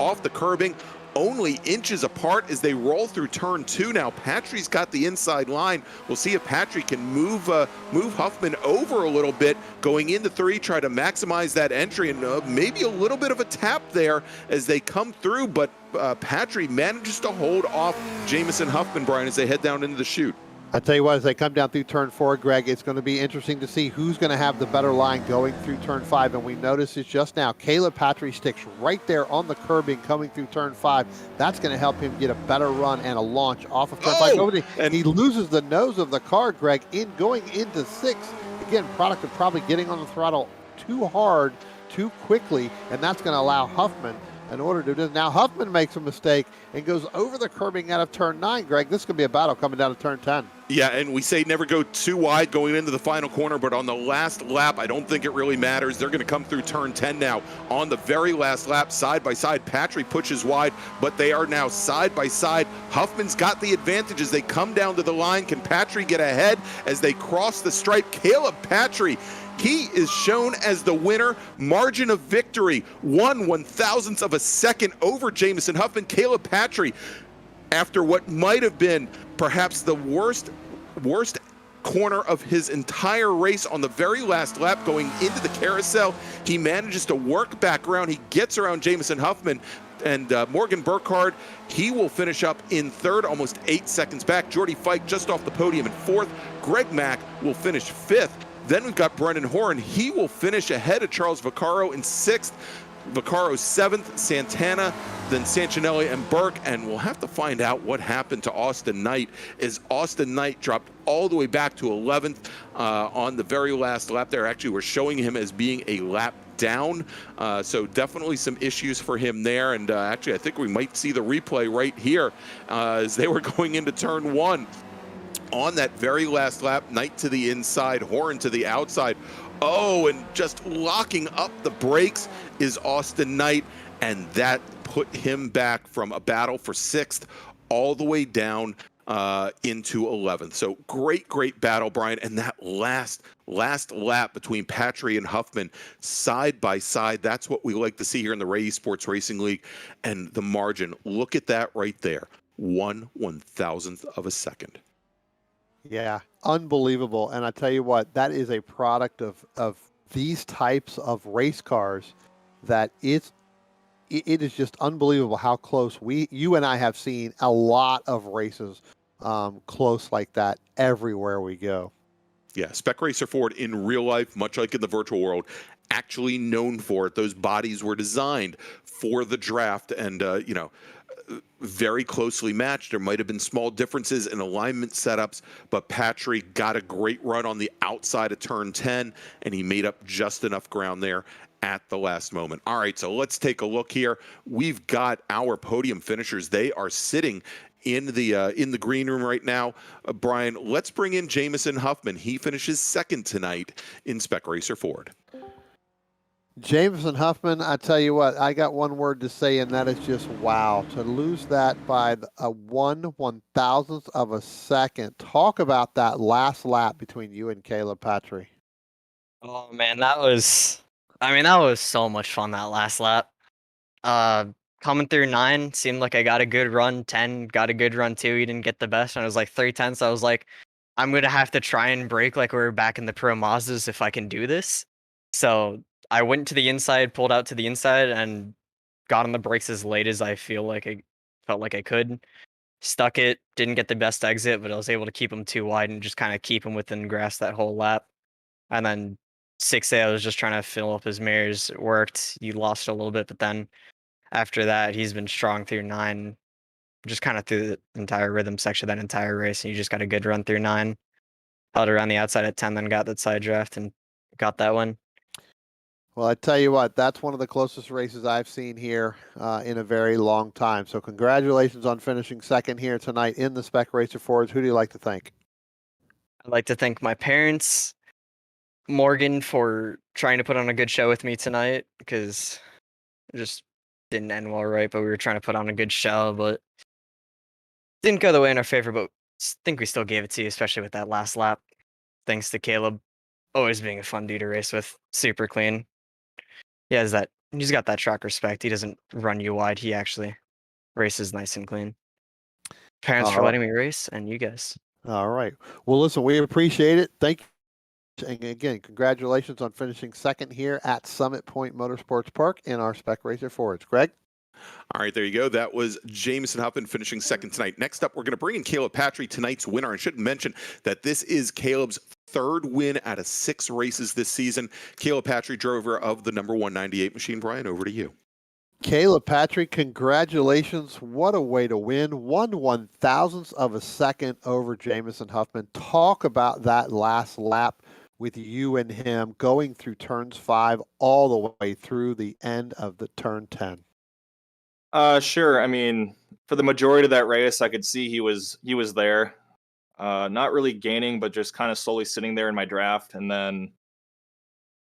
off the curbing, only inches apart as they roll through turn 2. Now Patry's got the inside line. We'll see if Patry can move Huffman over a little bit going into 3, try to maximize that entry, and maybe a little bit of a tap there as they come through, but Patry manages to hold off Jameson Huffman, Brian, as they head down into the chute. I tell you what, as they come down through turn 4, Greg, it's going to be interesting to see who's going to have the better line going through turn 5. And we noticed it just now. Caleb Patry sticks right there on the curbing coming through turn 5. That's going to help him get a better run and a launch off of turn 5. And he loses the nose of the car, Greg, in going into 6. Again, product of probably getting on the throttle too hard, too quickly, and that's going to allow Huffman in order to do this. Now Huffman makes a mistake and goes over the curbing out of turn 9, Greg. This could be a battle coming down to turn 10. Yeah, and we say never go too wide going into the final corner, but on the last lap, I don't think it really matters. They're going to come through turn 10 now. On the very last lap, side by side, Patry pushes wide, but they are now side by side. Huffman's got the advantage as they come down to the line. Can Patry get ahead as they cross the stripe? Caleb Patry, he is shown as the winner. Margin of victory, 1/1000th of a second over Jameson Huffman. Caleb Patry, after what might have been perhaps the worst corner of his entire race on the very last lap going into the carousel, he manages to work back around. He gets around Jameson Huffman, and Morgan Burkhard, he will finish up in 3rd, almost 8 seconds back. Jordy Fike just off the podium in 4th. Greg Mack will finish 5th. Then we've got Brendan Horan. He will finish ahead of Charles Vaccaro in 6th. Vaccaro 7th, Santana, then Sancinelli and Burke, and we'll have to find out what happened to Austin Knight, as Austin Knight dropped all the way back to 11th on the very last lap there. Actually, we're showing him as being a lap down, so definitely some issues for him there, and actually I think we might see the replay right here as they were going into turn 1. On that very last lap, Knight to the inside, Horan to the outside. Oh, and just locking up the brakes is Austin Knight, and that put him back from a battle for 6th all the way down into 11th. So great battle, Brian. And that last lap between Patry and Huffman, side by side, that's what we like to see here in the eSports Racing League. And the margin, look at that right there. 1/1000th of a second. Yeah, unbelievable. And I tell you what, that is a product of these types of race cars that it is just unbelievable how close you and I have seen a lot of races close like that everywhere we go. Yeah, Spec Racer Ford in real life, much like in the virtual world, actually known for it. Those bodies were designed for the draft and, very closely matched. There might have been small differences in alignment setups, but Patry got a great run on the outside of turn 10, and he made up just enough ground there at the last moment. All right, so let's take a look here. We've got our podium finishers. They are sitting in the green room right now. Brian, let's bring in Jameson Huffman. He finishes second tonight in Spec Racer Ford. Jameson Huffman, I tell you what, I got one word to say, and that is just wow. To lose that by a 1/1000th of a second. Talk about that last lap between you and Caleb Patry. Oh man, that was so much fun, that last lap. Coming through 9 seemed like I got a good run. 10 got a good run too. He didn't get the best, and I was like 3/10. I was like, I'm gonna have to try and break like we were back in the Pro Mazdas if I can do this. So I went to the inside, pulled out to the inside, and got on the brakes as late as I felt like I could. Stuck it, didn't get the best exit, but I was able to keep him too wide and just kind of keep him within grass that whole lap. And then 6A, I was just trying to fill up his mirrors. It worked. You lost a little bit, but then after that, he's been strong through 9, just kind of through the entire rhythm section, that entire race. And you just got a good run through 9. Held around the outside at 10, then got that side draft and got that one. Well, I tell you what, that's one of the closest races I've seen here in a very long time. So congratulations on finishing second here tonight in the Spec Racer Fords. Who do you like to thank? I'd like to thank my parents, Morgan, for trying to put on a good show with me tonight, because it just didn't end well, right? But we were trying to put on a good show, but didn't go the way in our favor, but I think we still gave it to you, especially with that last lap. Thanks to Caleb, always being a fun dude to race with, super clean. He's got that track respect. He doesn't run you wide. He actually races nice and clean. Parents for letting me race, and you guys. All right. Well, listen, we appreciate it. Thank you. And again, congratulations on finishing second here at Summit Point Motorsports Park in our Spec Racer Fords. Greg? All right, there you go. That was Jameson Huffman finishing second tonight. Next up, we're going to bring in Caleb Patry, tonight's winner. I should mention that this is Caleb's third win out of 6 races this season. Caleb Patry, driver of the number 198 machine. Brian, over to you. Caleb Patry, congratulations. What a way to win. 1/1000th of a second over Jameson Huffman. Talk about that last lap with you and him going through turns 5 all the way through the end of the turn 10. Sure. I mean, for the majority of that race, I could see he was there, not really gaining, but just kind of slowly sitting there in my draft. And then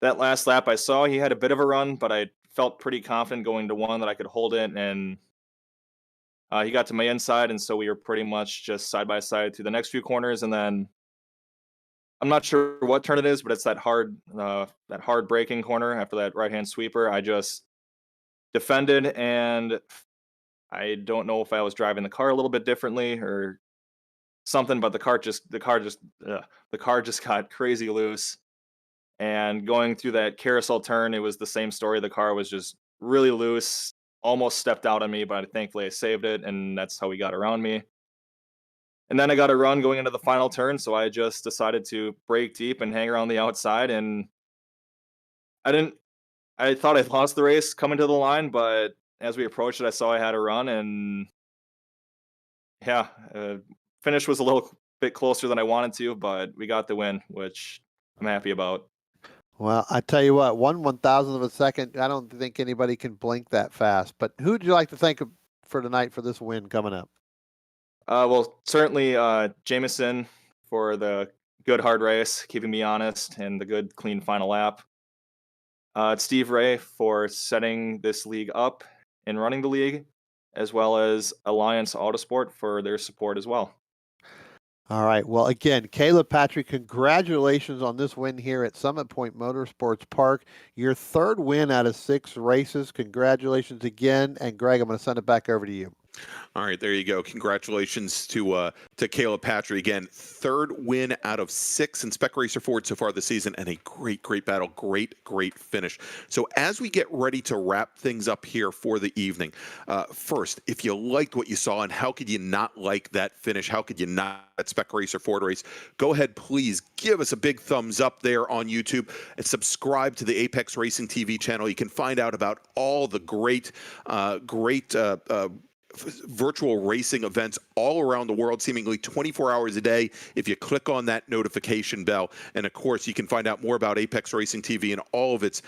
that last lap, I saw he had a bit of a run, but I felt pretty confident going to 1 that I could hold it. And he got to my inside, and so we were pretty much just side by side through the next few corners. And then I'm not sure what turn it is, but it's that hard braking corner after that right-hand sweeper. I just defended, and I don't know if I was driving the car a little bit differently or something, but the car just got crazy loose. And going through that carousel turn, it was the same story. The car was just really loose, almost stepped out on me, but thankfully I saved it, and that's how he got around me. And then I got a run going into the final turn, so I just decided to brake deep and hang around the outside, and I thought I lost the race coming to the line, but as we approached it, I saw I had a run, and finish was a little bit closer than I wanted to, but we got the win, which I'm happy about. Well, I tell you what, 1/1000th of a second, I don't think anybody can blink that fast. But who would you like to thank for tonight for this win coming up? Well, certainly Jameson for the good hard race, keeping me honest, and the good clean final lap. Steve Ray for setting this league up and running the league, as well as Alliance Autosport for their support as well. All right. Well, again, Caleb Patry, congratulations on this win here at Summit Point Motorsports Park. Your third win out of 6 races. Congratulations again. And Greg, I'm going to send it back over to you. All right, there you go. Congratulations to Caleb Patry. Again, 3rd win out of 6 in Spec Racer Ford so far this season, and a great battle. Great finish. So as we get ready to wrap things up here for the evening, first, if you liked what you saw, and how could you not like that finish? How could you not that Spec Racer Ford race? Go ahead, please give us a big thumbs up there on YouTube and subscribe to the Apex Racing TV channel. You can find out about all the great virtual racing events all around the world, seemingly 24 hours a day, if you click on that notification bell. And of course, you can find out more about Apex Racing TV and all of its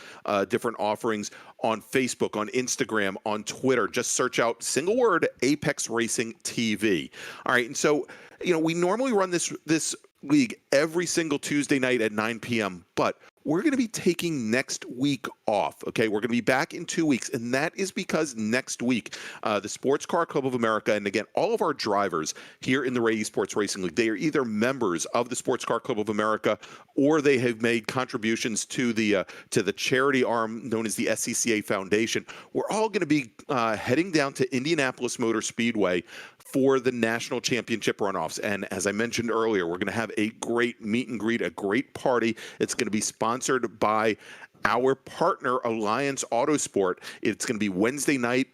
different offerings on Facebook, on Instagram, on Twitter. Just search out, single word, Apex Racing TV. All right, and so, we normally run this league every single Tuesday night at 9 p.m., but we're going to be taking next week off, okay? We're going to be back in 2 weeks, and that is because next week, the Sports Car Club of America, and again, all of our drivers here in the Ray Esports Racing League, they are either members of the Sports Car Club of America, or they have made contributions to the charity arm known as the SCCA Foundation. We're all going to be heading down to Indianapolis Motor Speedway for the national championship runoffs. And as I mentioned earlier, we're going to have a great meet and greet, a great party. It's going to be sponsored by our partner, Alliance Autosport. It's going to be Wednesday night.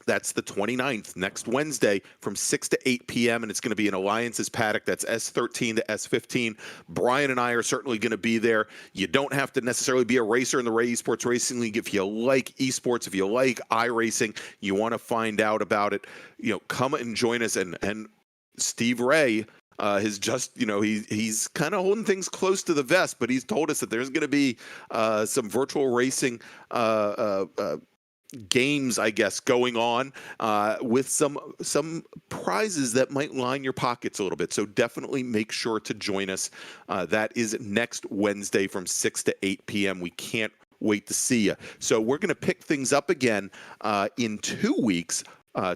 That's the 29th, next Wednesday from 6 to 8 p.m., and it's going to be in Alliance's paddock. That's S13 to S15. Brian and I are certainly going to be there. You don't have to necessarily be a racer in the Ray Esports Racing League. If you like esports, if you like iRacing, you want to find out about it, come and join us. And Steve Ray has just, he's kind of holding things close to the vest, but he's told us that there's going to be some virtual racing games, I guess, going on with some prizes that might line your pockets a little bit. So definitely make sure to join us. That is next Wednesday from 6 to 8 p.m. We can't wait to see you. So we're going to pick things up again in 2 weeks.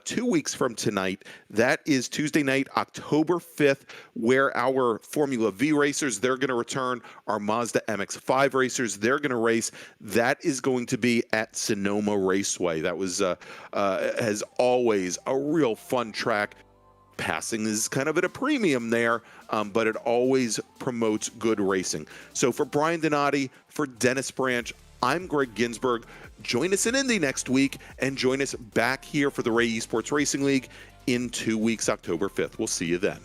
2 weeks from tonight. That is Tuesday night, October 5th, where our Formula V racers, they're going to return. Our Mazda MX-5 racers, they're going to race. That is going to be at Sonoma Raceway. That was, as always, a real fun track. Passing is kind of at a premium there, but it always promotes good racing. So for Brian Donati, for Dennis Branch, I'm Greg Ginsburg. Join us in Indy next week, and join us back here for the Ray Esports Racing League in 2 weeks, October 5th. We'll see you then.